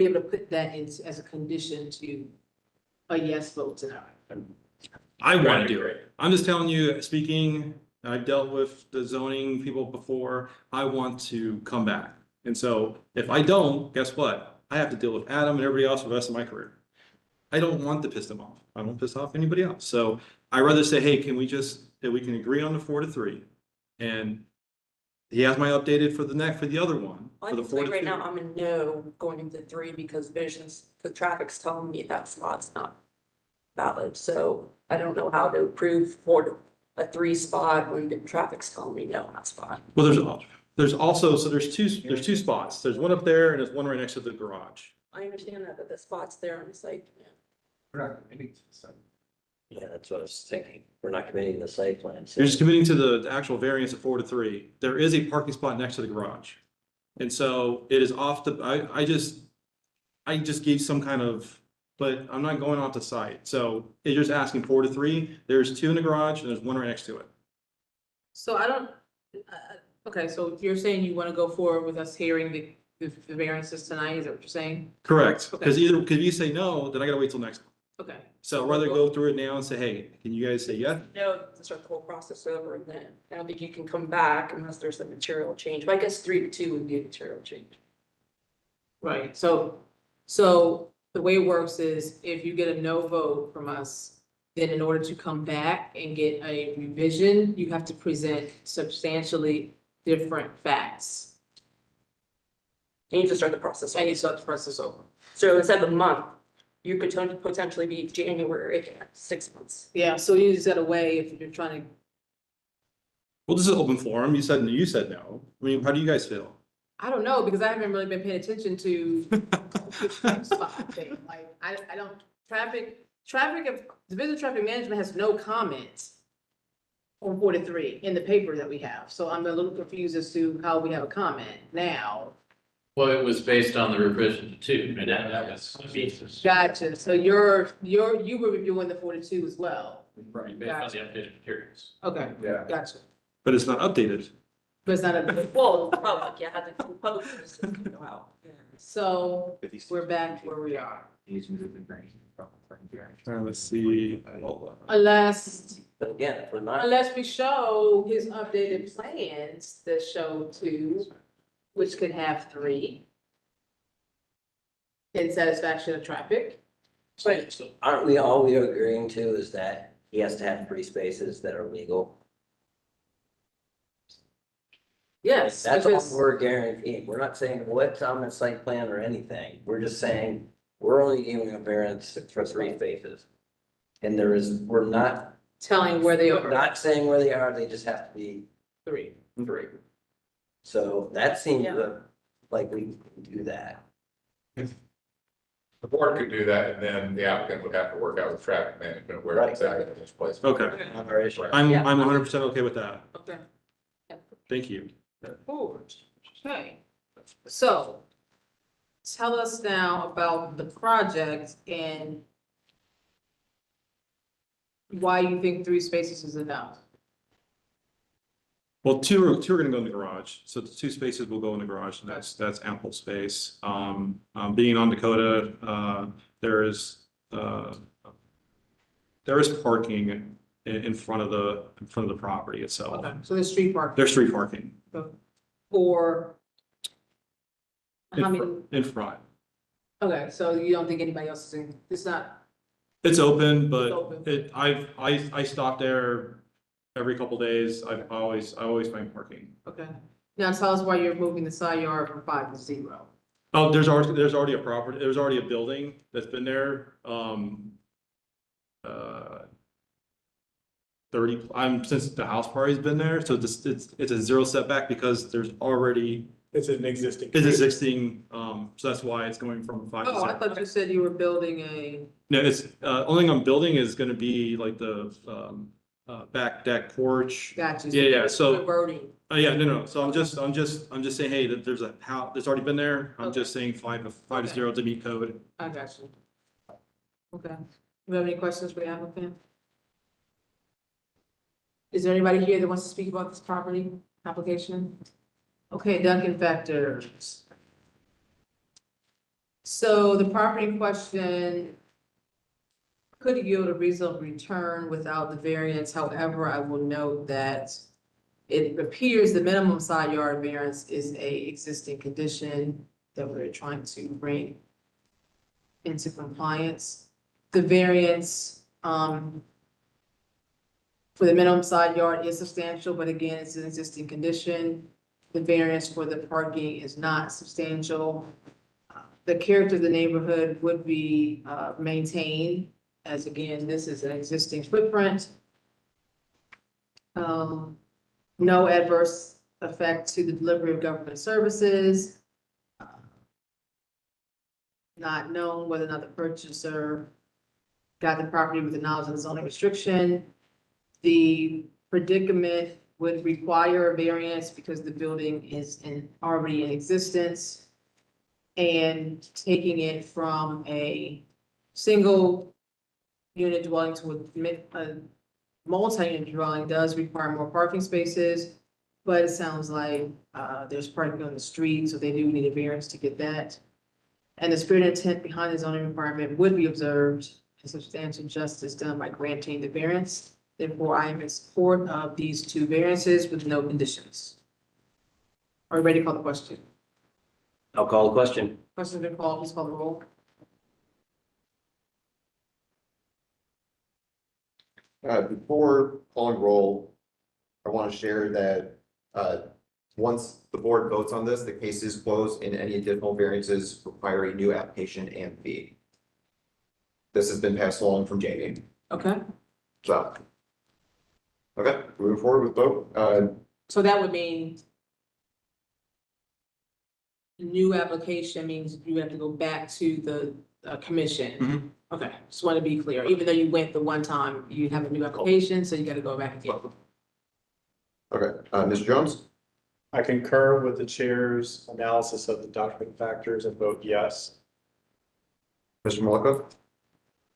able to put that in as a condition to a yes vote tonight. I want to do it. I'm just telling you, speaking, I've dealt with the zoning people before, I want to come back. And so if I don't, guess what? I have to deal with Adam and everybody else for the rest of my career. I don't want to piss them off. I don't piss off anybody else. So I rather say, hey, if we can agree on the 4 to 3. And he has my updated for the other one. I For the can 4 say to right 2. now, I'm a no going into 3 because the traffic's telling me that slot's not valid, so I don't know how to approve for a 3 spot when the traffic's telling me no, not spot. Well, there's also, so there's two spots. There's one up there and there's one right next to the garage. I understand that, but the spot's there on the site. We're not committing to this. Yeah, that's what I was thinking. We're not committing the site plan. so- You're just committing to the actual variance of 4 to 3. There is a parking spot next to the garage. And so it is I just gave some kind of, but I'm not going off the site. So it's just asking 4 to 3. There's 2 in the garage and there's one right next to it. So I don't, okay, so you're saying you want to go forward with us hearing the variances tonight, is that what you're saying? Correct. Okay. Because either, you say no, then I gotta wait till next. Okay. So I'd rather go through it now and say, hey, can you guys say yes? No, to start the whole process over and then, I don't think you can come back unless there's a material change, but I guess 3 to 2 would be a material change. Right, so the way it works is if you get a no vote from us, then in order to come back and get a revision, you have to present substantially different facts. And you just start the process And over. you start the process over. So instead of a month, you could potentially be January, 6 months. Yeah, so you just gotta weigh if you're trying to, Well, this is open forum. You said no. I mean, how do you guys feel? I don't know, because I haven't really been paying attention to the spot thing. Like, I don't, Division of Traffic Management has no comments on 43 in the paper that we have. So I'm a little confused as to how we have a comment now. Well, it was based on the revision to 2, and that was. Gotcha. So you were reviewing the 42 as well. Right, based on the updated materials. Okay, Yeah. gotcha. But it's not updated. But it's not a, Well, public, yeah, had to public notices can go out. so we're back where we are. Let's see. Unless But again, if we're not, Unless we show his updated plans that show 2, which could have 3. in satisfaction of traffic. But aren't we all we are agreeing to is that he has to have 3 spaces that are legal? Yes, That's all because, we're guaranteeing. We're not saying what's on the site plan or anything. We're just saying we're only giving a variance for 3 spaces. And we're not, telling where they we're are, not saying where they are, they just have to be 3. 3. So that seems like we can do that. The board could do that, and then the applicant would have to work out with traffic management where Right. exactly this place. Okay, Not our issue. I'm Yeah. 100% okay with that. Okay. Thank you. Forward, okay. So, tell us now about the project and why you think 3 spaces is enough. Well, two are gonna go in the garage, so the 2 spaces will go in the garage, and that's ample space. Being on Dakota, there is parking in front of the property itself. Okay, so there's street parking. There's street parking For how many, in front. okay, so you don't think anybody else is in, it's not, It's open, but It's open. I stop there every couple days. I always find parking. okay. Now tell us why you're moving the side yard from 5 to 0. Oh, there's already a property, there's already a building that's been there, since the house party's been there, so it's a 0 setback because there's already, It's an existing. so that's why it's going from 5 to Oh, I 0. thought you said you were building a, No, it's, only thing I'm building is gonna be like the, back deck porch. gotcha. Yeah, so. Reverting. Oh, yeah, no, so I'm just saying, hey, that there's a house that's already been there, I'm just saying 5 to 0 to meet code. I got you. Okay. You have any questions for the applicant? Is there anybody here that wants to speak about this property application? Okay, Duncan factors. So the property in question could yield a reasonable return without the variance. However, I will note that it appears the minimum side yard variance is a existing condition that we're trying to bring into compliance. The variance, for the minimum side yard is substantial, but again, it's an existing condition. The variance for the parking is not substantial. The character of the neighborhood would be maintained, as again, this is an existing footprint. No adverse effect to the delivery of government services. Not known whether or not the purchaser got the property with the knowledge of the zoning restriction. The predicament would require a variance because the building is already in existence. And taking it from a single unit dwelling to a multi-unit dwelling does require more parking spaces. But it sounds like there's parking on the street, so they do need a variance to get that. And the spirit and intent behind the zoning requirement would be observed and substantial justice done by granting the variance. Therefore, I am in support of these 2 variances with no conditions. Are you ready to call the question? I'll call the question. Question's been called, please call the roll. Before calling roll, I want to share that, once the board votes on this, the case is closed and any additional variances require a new application and fee. This has been passed along from Jamie, Okay, so. Okay, moving forward with vote, so that would mean new application means you have to go back to the commission. Okay, just want to be clear, even though you went the one time, you have a new application, so you got to go back again. okay, Mr. Jones, I concur with the chair's analysis of the document factors and vote yes. Mr. Malika,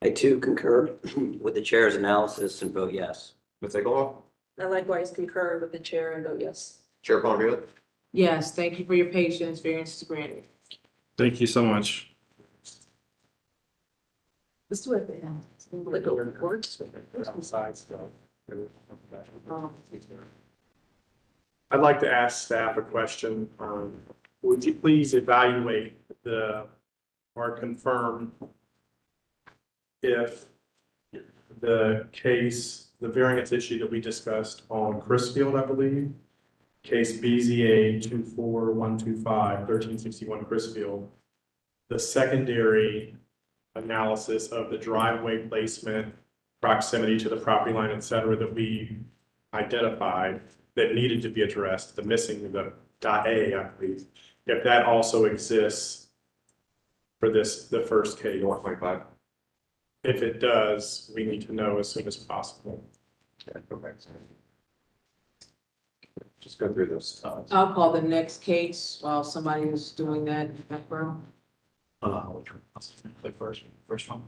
I too concur with the chair's analysis and vote yes. Ms. Egelhoff, I likewise concur with the chair and vote yes. Chair Bonnefield. Yes, thank you for your patience, variance is granted. Thank you so much. Let's do it then. Like over reports. I'd like to ask staff a question. Would you please evaluate the or confirm if the case, the variance issue that we discussed on Chrisfield, I believe, case BZA 24125, 1361 Chrisfield, the secondary analysis of the driveway placement, proximity to the property line, et cetera, that we identified that needed to be addressed, the missing, the dot A, I believe, if that also exists for this, the first case. 125. If it does, we need to know as soon as possible. Yeah, go back. Just go through those. I'll call the next case while somebody is doing that in the background. Which one? The first one.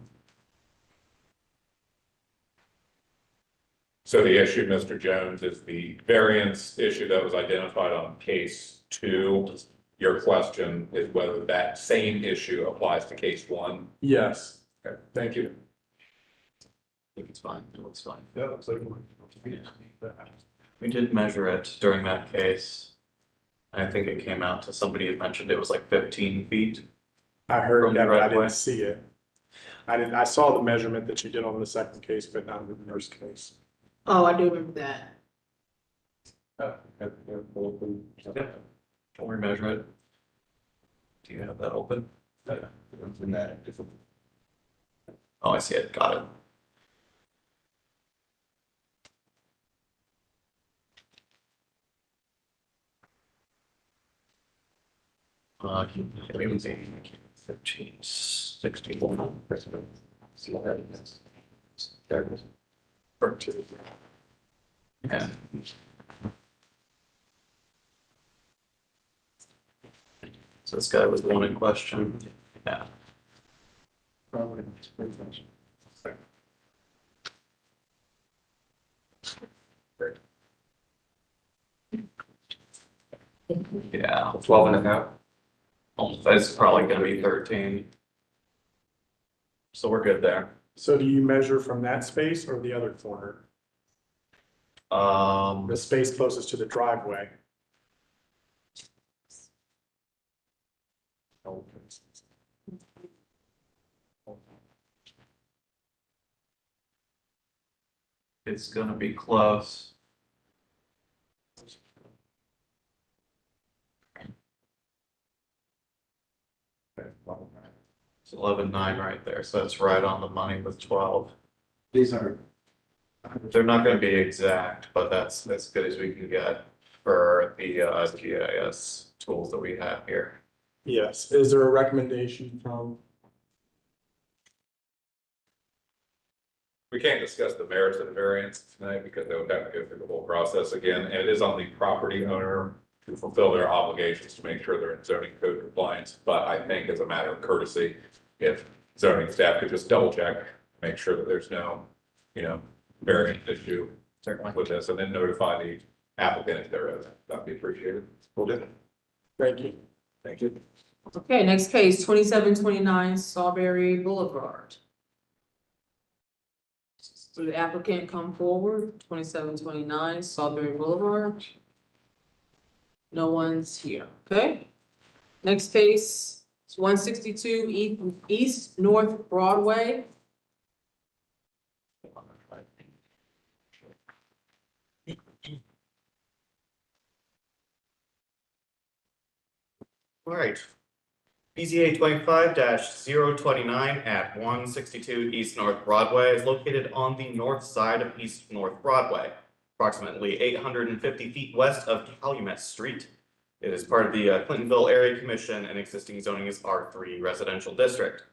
So the issue, Mr. Jones, is the variance issue that was identified on case 2. Your question is whether that same issue applies to case 1. Yes. Okay, thank you. I think it's fine, it looks fine. Yeah, looks like. We did measure it during that case. I think it came out to, somebody had mentioned it was like 15 feet. I heard From the that, but I driveway. didn't see it. I saw the measurement that you did on the second case, but not in the first case. Oh, I do remember that. Can we measure it? Do you have that open? Oh, I see it, got it. It was 15, 16. There it is. Yeah. So this guy was the one in question. Yeah. Yeah. 12 and a half. It's probably gonna be 13. So we're good there. So do you measure from that space or the other corner? The space closest to the driveway? It's gonna be close. It's 11.9 right there, so it's right on the money with 12. These are. They're not gonna be exact, but that's as good as we can get for the GIS tools that we have here. Yes. Is there a recommendation from? We can't discuss the merits of the variance tonight because they would have to go through the whole process again, and it is on the property owner to fulfill their obligations to make sure they're in zoning code compliance. But I think as a matter of courtesy, if zoning staff could just double check, make sure that there's no, variance issue with this, and then notify the applicant if there is, that'd be appreciated. We'll do it. Thank you. Thank you. Okay, next case, 2729 Sawberry Boulevard. So the applicant come forward, 2729 Sawberry Boulevard. No one's here, okay? Next case, it's 162 East North Broadway. All right. BZA 25-029 at 162 East North Broadway is located on the north side of East North Broadway, approximately 850 feet west of Calumet Street. It is part of the Clintonville Area Commission and existing zoning is R3 residential district.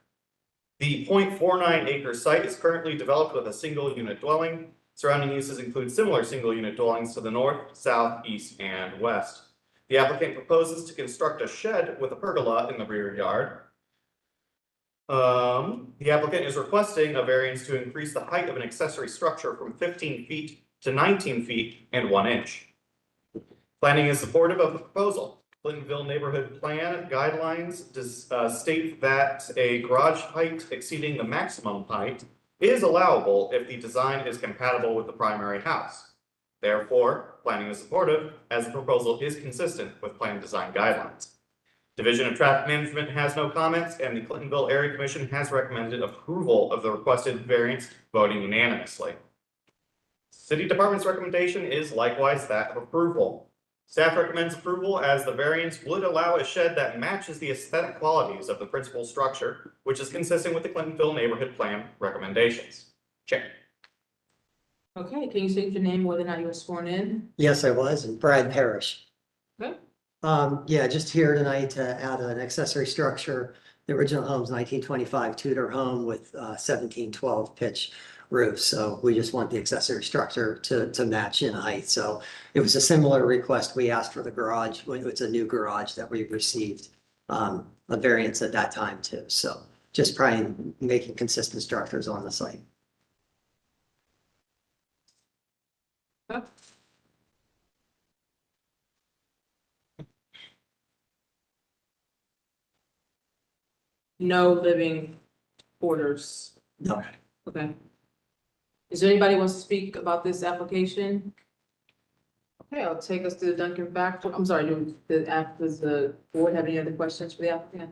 The 0.49 acre site is currently developed with a single unit dwelling. Surrounding uses include similar single unit dwellings to the north, south, east, and west. The applicant proposes to construct a shed with a pergola in the rear yard. The applicant is requesting a variance to increase the height of an accessory structure from 15 feet to 19 feet and 1 inch. Planning is supportive of the proposal. Clintonville Neighborhood Plan guidelines state that a garage height exceeding the maximum height is allowable if the design is compatible with the primary house. Therefore, planning is supportive as the proposal is consistent with plan design guidelines. Division of Traffic Management has no comments, and the Clintonville Area Commission has recommended approval of the requested variance, voting unanimously. City Department's recommendation is likewise that of approval. Staff recommends approval as the variance would allow a shed that matches the aesthetic qualities of the principal structure, which is consistent with the Clintonville Neighborhood Plan recommendations. Chair. Okay, can you state your name, whether or not you were sworn in? Yes, I was, and Brad Parrish. Okay. Yeah, just here tonight to add an accessory structure. The original home's 1925 Tudor home with 1712 pitch roof. So we just want the accessory structure to match in height. So it was a similar request we asked for the garage when it's a new garage that we received a variance at that time too. So just trying making consistent structures on the site. No living quarters. No. Okay. Is there anybody who wants to speak about this application? Okay, I'll take us to the Duncan Factor. I'm sorry, does the board have any other questions for the applicant?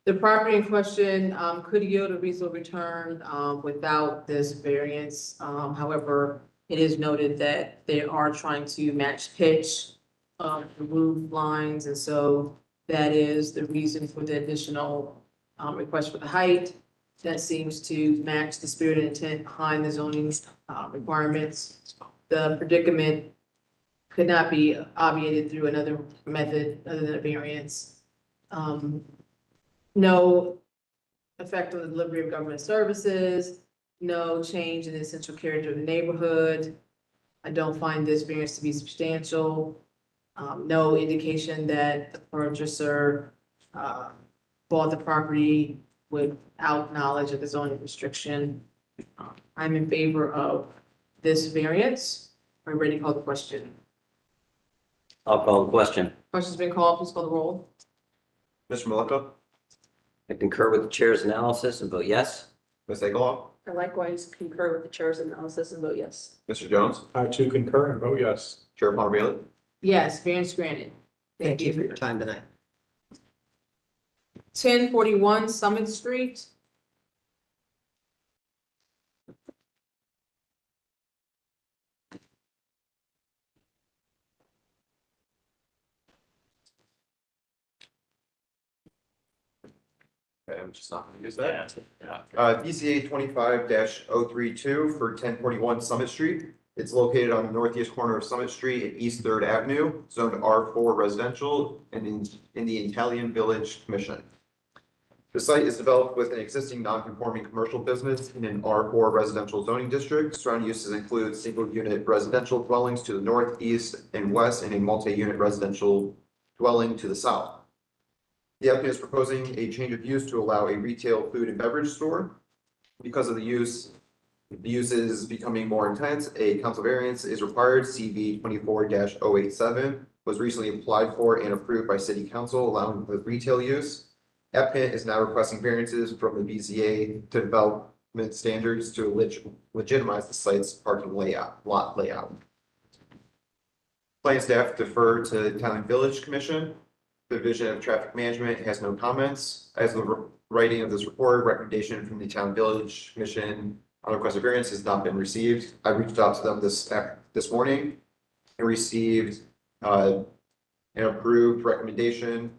The property in question could yield a reasonable return without this variance. However, it is noted that they are trying to match pitch the roof lines, and so that is the reason for the additional request for the height. That seems to match the spirit and intent behind the zoning requirements. The predicament could not be obviated through another method other than a variance. No effect on the delivery of government services, no change in the essential character of the neighborhood. I don't find this variance to be substantial. No indication that the purchaser bought the property without knowledge of the zoning restriction. I'm in favor of this variance. Are you ready to call the question? I'll call the question. Question's been called, please call the roll. Mr. Malika, I concur with the chair's analysis and vote yes. Ms. Egelhoff, I likewise concur with the chair's analysis and vote yes. Mr. Jones, I too concur and vote yes. Chair Plummer Bailey. Yes, variance granted. Thank you for your time tonight. 1041 Summit Street. Okay, I'm just not gonna use that. BCA 25-032 for 1041 Summit Street. It's located on the northeast corner of Summit Street and East Third Avenue, zoned R4 residential and in the Italian Village Commission. The site is developed with an existing non-conforming commercial business in an R4 residential zoning district. Surrounding uses include single-unit residential dwellings to the north, east, and west, and a multi-unit residential dwelling to the south. The applicant is proposing a change of use to allow a retail food and beverage store. Because of the use is becoming more intense, a council variance is required. CV 24-087 was recently applied for and approved by city council, allowing the retail use. Applicant is now requesting variances from the BZA to development standards to legitimize the site's parking lot layout. Plan staff defer to Italian Village Commission. Division of Traffic Management has no comments. As the writing of this report, recommendation from the Town Village Commission on request of variance has not been received. I reached out to them this morning and received an approved recommendation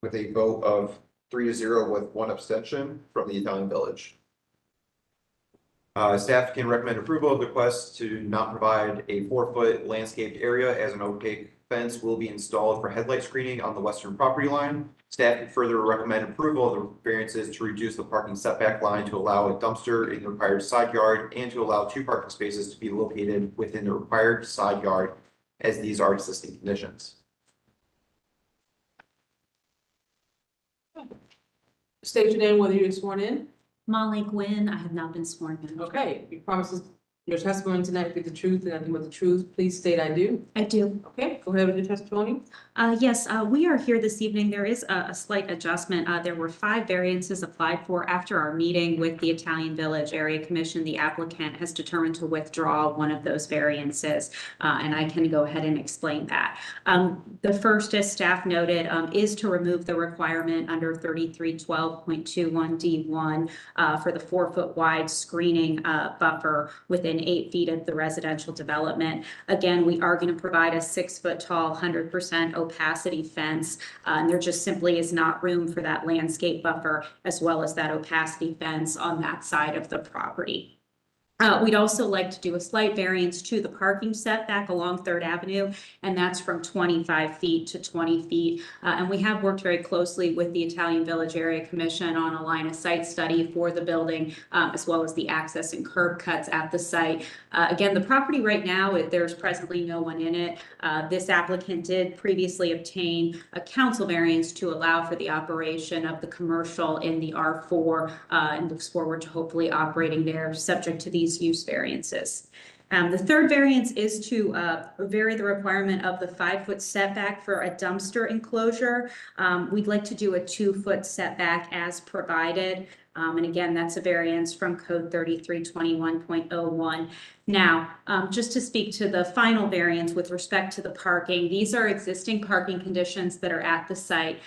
with a vote of 3-0 with 1 abstention from the Italian Village. Staff can recommend approval of the request to not provide a 4-foot landscaped area as an opaque fence will be installed for headlight screening on the western property line. Staff can further recommend approval of the variances to reduce the parking setback line to allow a dumpster in the required side yard and to allow 2 parking spaces to be located within the required side yard, as these are existing conditions. State your name, whether you're sworn in. Molly Gwynn, I have not been sworn in. Okay, you promise your testimony tonight will be the truth and nothing but the truth. Please state I do. I do. Okay. go ahead with your testimony. Yes, we are here this evening. There is a slight adjustment. There were 5 variances applied for after our meeting with the Italian Village Area Commission. The applicant has determined to withdraw one of those variances, and I can go ahead and explain that. The first, as staff noted, is to remove the requirement under 3312.21D1 for the 4-foot wide screening buffer within 8 feet of the residential development. Again, we are going to provide a 6-foot tall, 100% opacity fence, and there just simply is not room for that landscape buffer as well as that opacity fence on that side of the property. We'd also like to do a slight variance to the parking setback along 3rd Avenue, and that's from 25 feet to 20 feet. And we have worked very closely with the Italian Village Area Commission on a line of sight study for the building, as well as the access and curb cuts at the site. Again, the property right now, there's presently no one in it. This applicant did previously obtain a council variance to allow for the operation of the commercial in the R4, and looks forward to hopefully operating there subject to these use variances. The 3rd variance is to vary the requirement of the 5-foot setback for a dumpster enclosure. We'd like to do a 2-foot setback as provided. And again, that's a variance from code 3321.01. Now, just to speak to the final variance with respect to the parking, these are existing parking conditions that are at the site.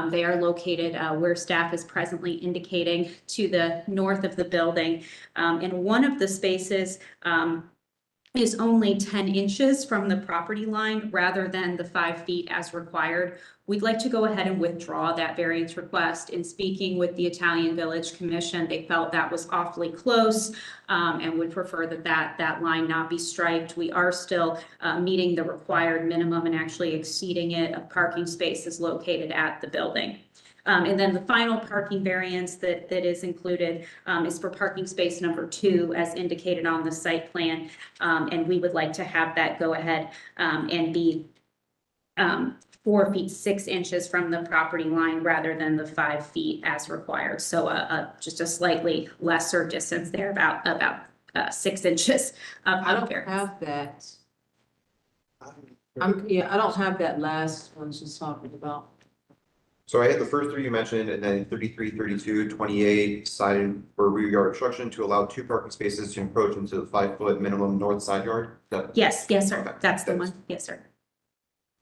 They are located where staff is presently indicating to the north of the building. And one of the spaces is only 10 inches from the property line rather than the 5 feet as required. We'd like to go ahead and withdraw that variance request. In speaking with the Italian Village Commission, they felt that was awfully close and would prefer that line not be striped. We are still meeting the required minimum and actually exceeding it of parking spaces located at the building. And then the final parking variance that is included is for parking space number 2 as indicated on the site plan. And we would like to have that go ahead and be 4 feet 6 inches from the property line rather than the 5 feet as required. So just a slightly lesser distance there, about 6 inches. I don't have that. I don't have that last one she's talking about. So I had the first 3 you mentioned, and then 33, 32, 28, side or rear yard obstruction to allow 2 parking spaces to encroach into the 5-foot minimum north side yard. Yes, sir. Okay. That's the one. Yes, sir.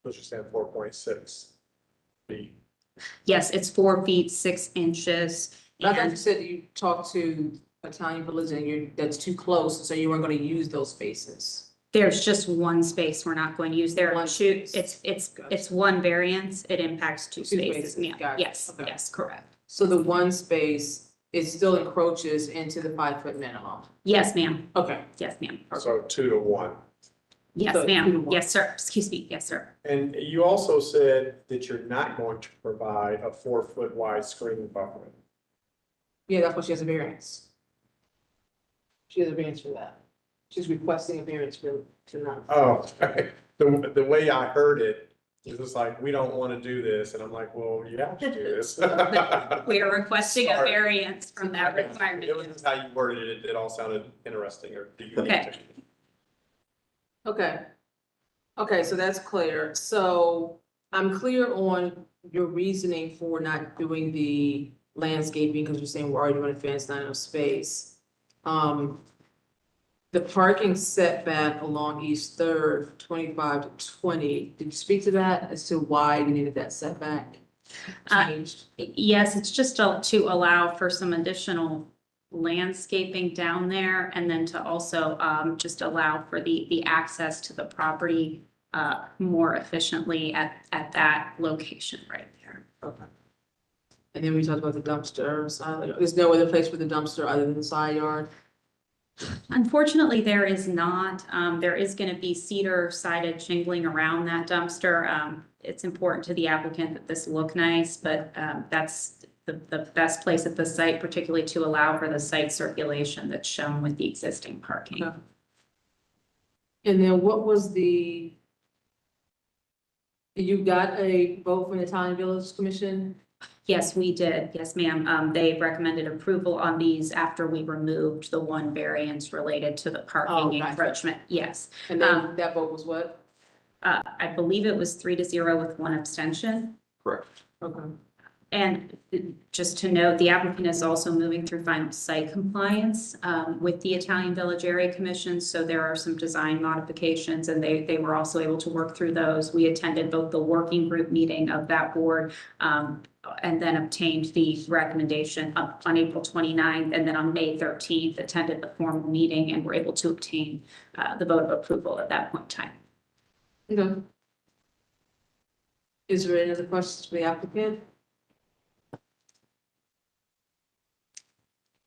Let's just say 4.6 feet. Yes, it's 4 feet 6 inches. But I thought you And said you talked to Italian Village and that's too close, so you weren't going to use those spaces. there's just one space we're not going to use there. One Shoot, space. it's one variance. It impacts 2 spaces. spaces, Yeah, got it. yes, Okay. yes, correct. So the one space, it still encroaches into the 5-foot minimum. Yes, ma'am. Okay. Yes, ma'am. So 2 to 1. Yes, So 2 to ma'am. 1. Yes, sir. Excuse me. Yes, sir. And you also said that you're not going to provide a 4-foot wide screening buffer. Yeah, that's what she has a variance. She has a variance for that. She's requesting a variance for to not. Oh, okay. The way I heard it, it was like, we don't want to do this. And I'm like, well, you have to do this. We are requesting a Sorry. variance from that It requirement. was just how you worded it. It all sounded interesting or unique. Okay. Okay. Okay, so that's clear. So I'm clear on your reasoning for not doing the landscaping, because you're saying we're already doing a fence, not enough space. The parking setback along East Third, 25 to 20, did you speak to that as to why you needed that setback changed? Yes, it's just to allow for some additional landscaping down there, and then to also just allow for the access to the property more efficiently at that location right there. Okay. And then we talked about the dumpster, side. There's no other place for the dumpster other than the side yard? Unfortunately, there is not. There is going to be cedar sided shingling around that dumpster. It's important to the applicant that this look nice, but that's the best place at the site, particularly to allow for the site circulation that's shown with the existing parking. Okay. And then what was you got a vote from the Italian Village Commission? Yes, we did. Yes, ma'am. They recommended approval on these after we removed the one variance related to the parking gotcha. encroachment. Yes. And then that vote was what? I believe it was 3-0 with one abstention. Correct. Okay. And just to note, the applicant is also moving through final site compliance with the Italian Village Area Commission. So there are some design modifications and they were also able to work through those. We attended both the working group meeting of that board and then obtained the recommendation on April 29th. And then on May 13th, attended the formal meeting and were able to obtain the vote of approval at that point in time. Okay. Is there any other questions for the applicant?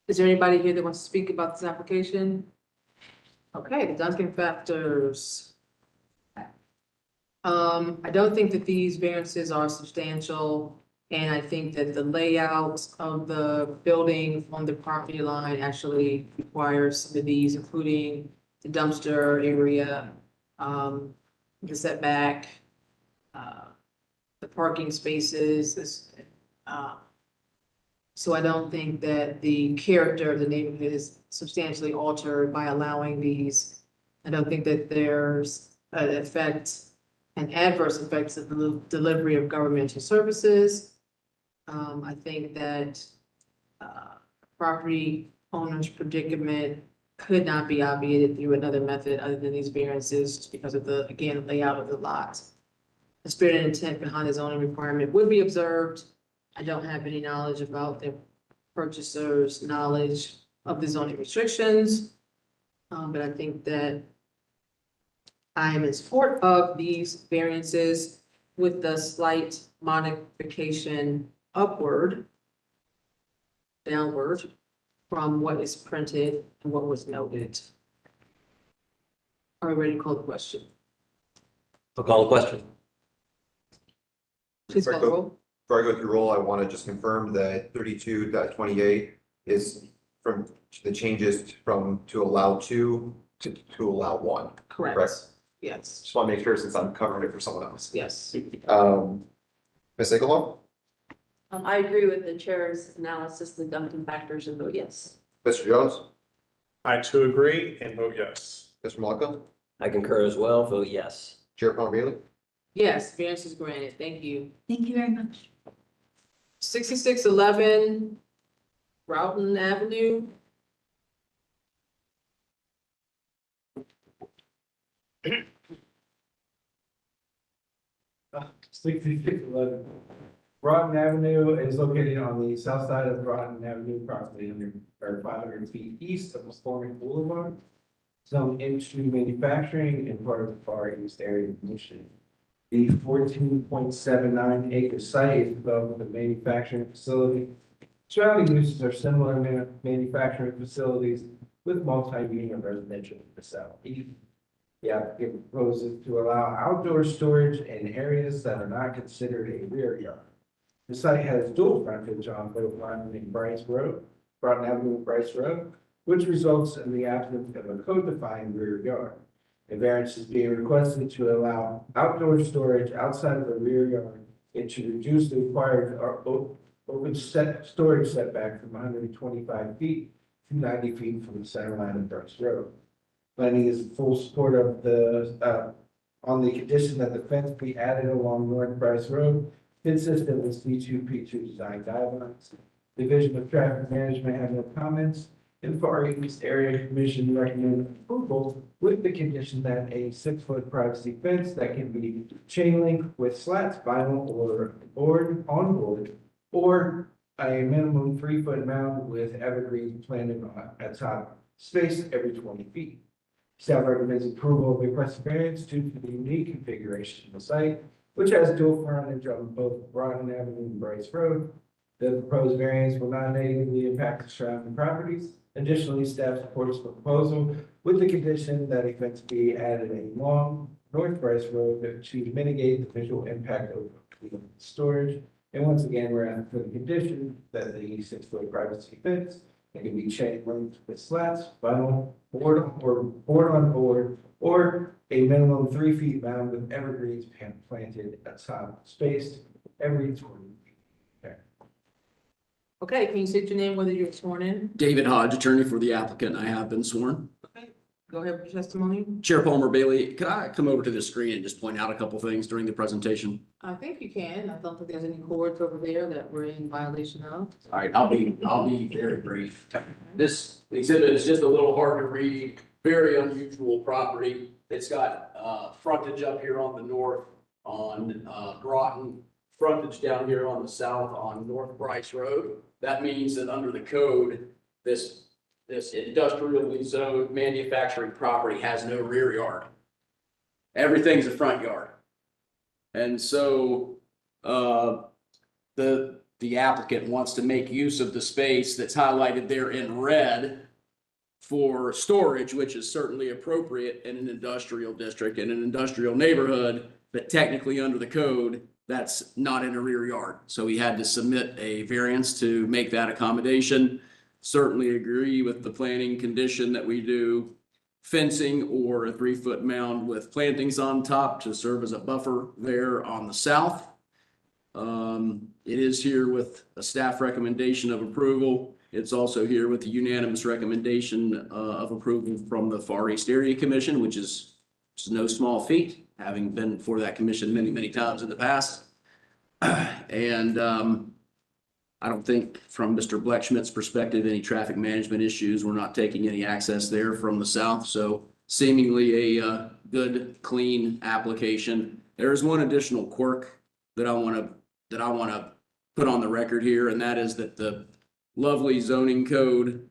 Is there anybody here that wants to speak about this application? Okay, the Duncan factors. I don't think that these variances are substantial, and I think that the layout of the building on the property line actually requires some of these, including the dumpster area, the setback, the parking spaces, so I don't think that the character of the neighborhood is substantially altered by allowing these. I don't think that there's an adverse effects of the delivery of governmental services. I think that property owner's predicament could not be obviated through another method other than these variances just because of the, again, layout of the lot. The spirit and intent behind the zoning requirement would be observed. I don't have any knowledge about the purchaser's knowledge of the zoning restrictions. But I think that I am in support of these variances with the slight modification downward from what is printed and what was noted. Are we ready to call the question? I'll call the question. Please call the roll. Before I go through roll, I want to just confirm that 32.28 is from the changes from to allow two to allow one. Correct. Yes. Just want to make sure since I'm covering it for someone else. Yes. Ms. Igelbaum? I agree with the chair's analysis, the Duncan factors, and vote yes. Mr. Jones? I too agree and vote yes. Mr. Malaka? I concur as well, vote yes. Chair Palmeri? Yes, variance is granted. Thank you. Thank you very much. 6611 Broughton Avenue. Sixty-six eleven. Broughton Avenue is located on the south side of Broughton Avenue, approximately 500 feet east of McCormick Boulevard. Zone industry manufacturing and part of the Far East Area Commission. The 14.79 acre site is developed with a manufacturing facility. Surrounding uses are similar manufacturing facilities with multi-unit residential facilities. The applicant proposes to allow outdoor storage in areas that are not considered a rear yard. The site has dual frontage on both Broughton and Bryce Road, Broughton Avenue and Bryce Road, which results in the absence of a code-defined rear yard. A variance is being requested to allow outdoor storage outside of the rear yard and to reduce the required open storage setback from 125 feet to 90 feet from the center line of Bryce Road. Planning is in full support of the, on the condition that the fence be added along North Bryce Road, consistent with C2P2 design guidelines. Division of Traffic Management has no comments, and Far East Area Commission recommend approval with the condition that a 6-foot privacy fence that can be chain link with slats, vinyl, or board on board, or a minimum 3-foot mound with evergreens planted at top, spaced every 20 feet. Staff recommends approval of the requested variance due to the unique configuration of the site, which has dual frontage on both Broughton Avenue and Bryce Road. The proposed variance will not negatively impact the surrounding properties. Additionally, staff supports the proposal with the condition that a fence be added along North Bryce Road to mitigate the visual impact of the storage. And once again, we're asking for the condition that the 6-foot privacy fence that can be chain linked with slats, vinyl, board on board, or a minimum 3 feet mound with evergreens planted atop, spaced every 20 feet. Okay. Okay, can you state your name, whether you're sworn in? David Hodge, attorney for the applicant. I have been sworn. Okay. Go ahead with your testimony. Chair Palmer Bailey, could I come over to the screen and just point out a couple things during the presentation? I think you can. I don't think there's any cords over there that we're in violation of. All right, I'll be very brief. This exhibit is just a little hard to read, very unusual property. It's got frontage up here on the north on Groton, frontage down here on the south on North Bryce Road. That means that under the code, this industrially zoned manufacturing property has no rear yard. Everything's a front yard. And so the applicant wants to make use of the space that's highlighted there in red for storage, which is certainly appropriate in an industrial district, in an industrial neighborhood, but technically under the code, that's not in a rear yard. So he had to submit a variance to make that accommodation. Certainly agree with the planning condition that we do fencing or a 3-foot mound with plantings on top to serve as a buffer there on the south. It is here with a staff recommendation of approval. It's also here with the unanimous recommendation of approval from the Far East Area Commission, which is no small feat, having been before that commission many, many times in the past. And I don't think from Mr. Blechschmidt's perspective, any traffic management issues. We're not taking any access there from the south. So seemingly a good, clean application. There's one additional quirk that I want to put on the record here, and that is that the lovely zoning code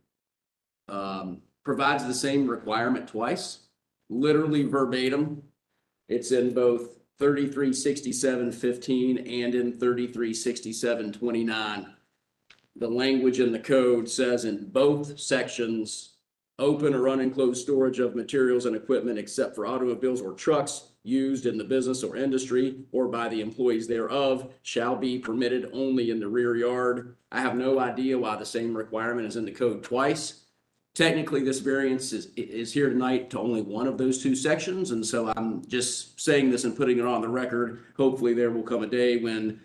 provides the same requirement twice, literally verbatim. It's in both 3367-15 and in 3367-29. The language in the code says in both sections, open or unenclosed storage of materials and equipment except for automobiles or trucks used in the business or industry or by the employees thereof shall be permitted only in the rear yard. I have no idea why the same requirement is in the code twice. Technically, this variance is here tonight to only one of those two sections. And so I'm just saying this and putting it on the record. Hopefully there will come a day when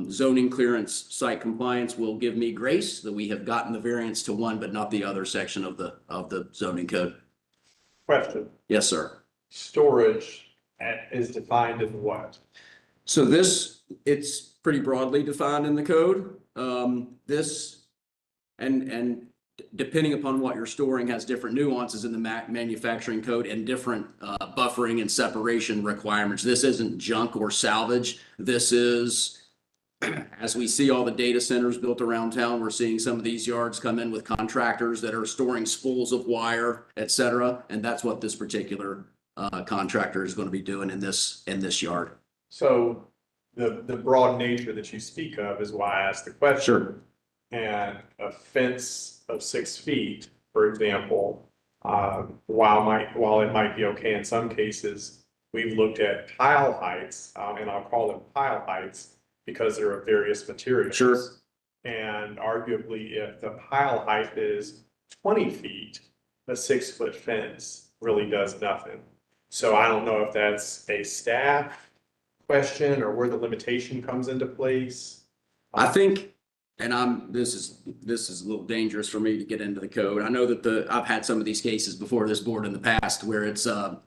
zoning clearance site compliance will give me grace that we have gotten the variance to one, but not the other section of the zoning code. Question. Yes, sir. Storage is defined as what? So it's pretty broadly defined in the code. And depending upon what you're storing has different nuances in the manufacturing code and different buffering and separation requirements. This isn't junk or salvage. This is, as we see all the data centers built around town, we're seeing some of these yards come in with contractors that are storing spools of wire, et cetera. And that's what this particular contractor is going to be doing in this yard. So the broad nature that you speak of is why I asked the question. Sure. And a fence of 6 feet, for example, while it might be okay in some cases, we've looked at pile heights, and I'll call them pile heights because they're of various materials. Sure. And arguably, if the pile height is 20 feet, a 6-foot fence really does nothing. So I don't know if that's a staff question or where the limitation comes into place. I think, and this is a little dangerous for me to get into the code. I know that I've had some of these cases before this board in the past where it's a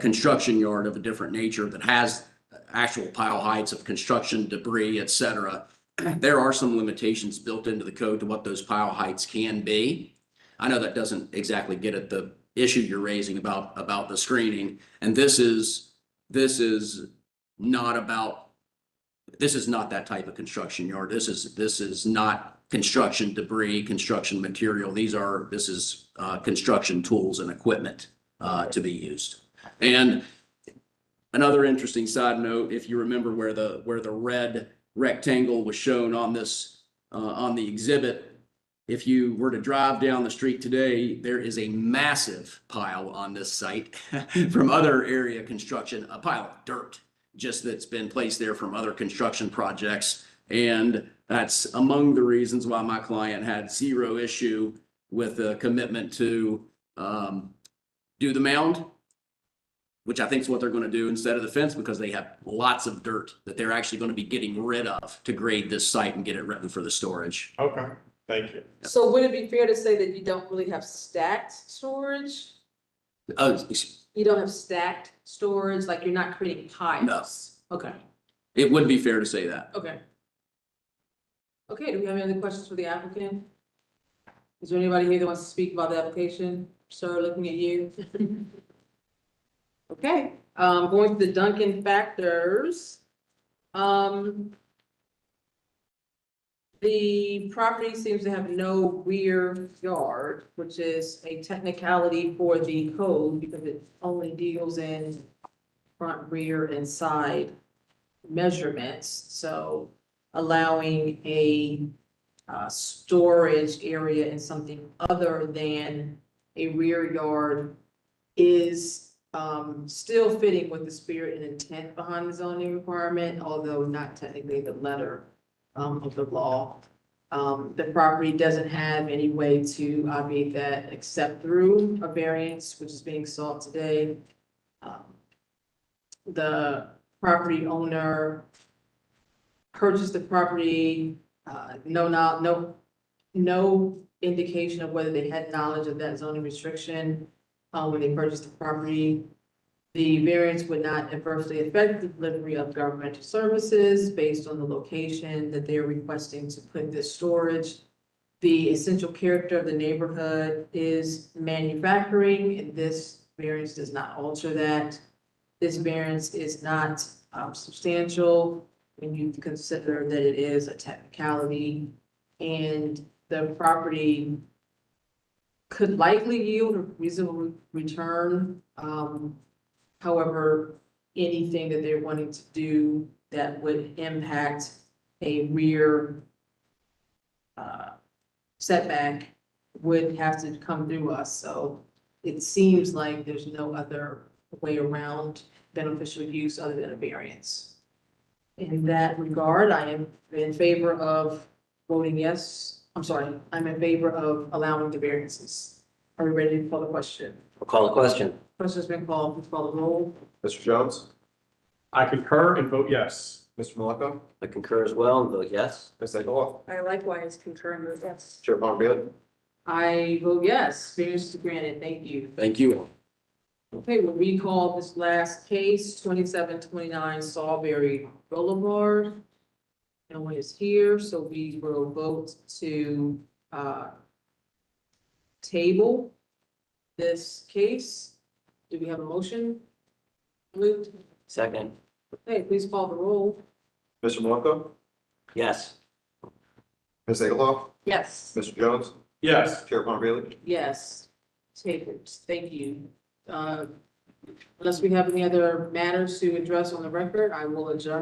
construction yard of a different nature that has actual pile heights of construction debris, et cetera. There are some limitations built into the code to what those pile heights can be. I know that doesn't exactly get at the issue you're raising about the screening, and this is not that type of construction yard. This is not construction debris, construction material. This is construction tools and equipment to be used. And another interesting side note, if you remember where the red rectangle was shown on on the exhibit, if you were to drive down the street today, there is a massive pile on this site from other area construction, a pile of dirt just that's been placed there from other construction projects. And that's among the reasons why my client had zero issue with a commitment to do the mound, which I think is what they're going to do instead of the fence, because they have lots of dirt that they're actually going to be getting rid of to grade this site and get it ready for the storage. Okay. Thank you. So would it be fair to say that you don't really have stacked storage? You don't have stacked storage, like you're not creating piles? Okay, It would be fair to say that. okay. Okay, do we have any other questions for the applicant? Is there anybody here that wants to speak about the application? Sir, looking at you. Okay, going to the Duncan factors. The property seems to have no rear yard, which is a technicality for the code because it only deals in front, rear, and side measurements. So allowing a storage area in something other than a rear yard is still fitting with the spirit and intent behind the zoning requirement, although not technically the letter of the law. The property doesn't have any way to obviate that except through a variance, which is being sought today. The property owner purchased the property, no indication of whether they had knowledge of that zoning restriction when they purchased the property. The variance would not adversely affect the delivery of governmental services based on the location that they're requesting to put this storage. The essential character of the neighborhood is manufacturing, and this variance does not alter that. This variance is not substantial when you consider that it is a technicality, and the property could likely yield a reasonable return. However, anything that they're wanting to do that would impact a rear setback would have to come through us. So it seems like there's no other way around beneficial use other than a variance. In that regard, I am in favor of voting yes. I'm in favor of allowing the variances. Are we ready to call the question? We'll call the question. Question's been called, please call the roll. Mr. Jones? I concur and vote yes. Mr. Maleko? I concur as well and vote yes. Ms. Egelhoff? I likewise concur and vote yes. Chair Bailey? I vote yes, variance is granted, thank you. Thank you. Okay, we'll recall this last case, 2729 Sawberry Boulevard. No one is here, so we will vote to table this case. Do we have a motion? Moved. Second, Okay, please call the roll. Mr. Maleko? yes. Ms. Egelhoff? Yes. Mr. Jones? Yes. Chair Bailey? Yes, tabled, thank you. Unless we have any other matters to address on the record, I will adjourn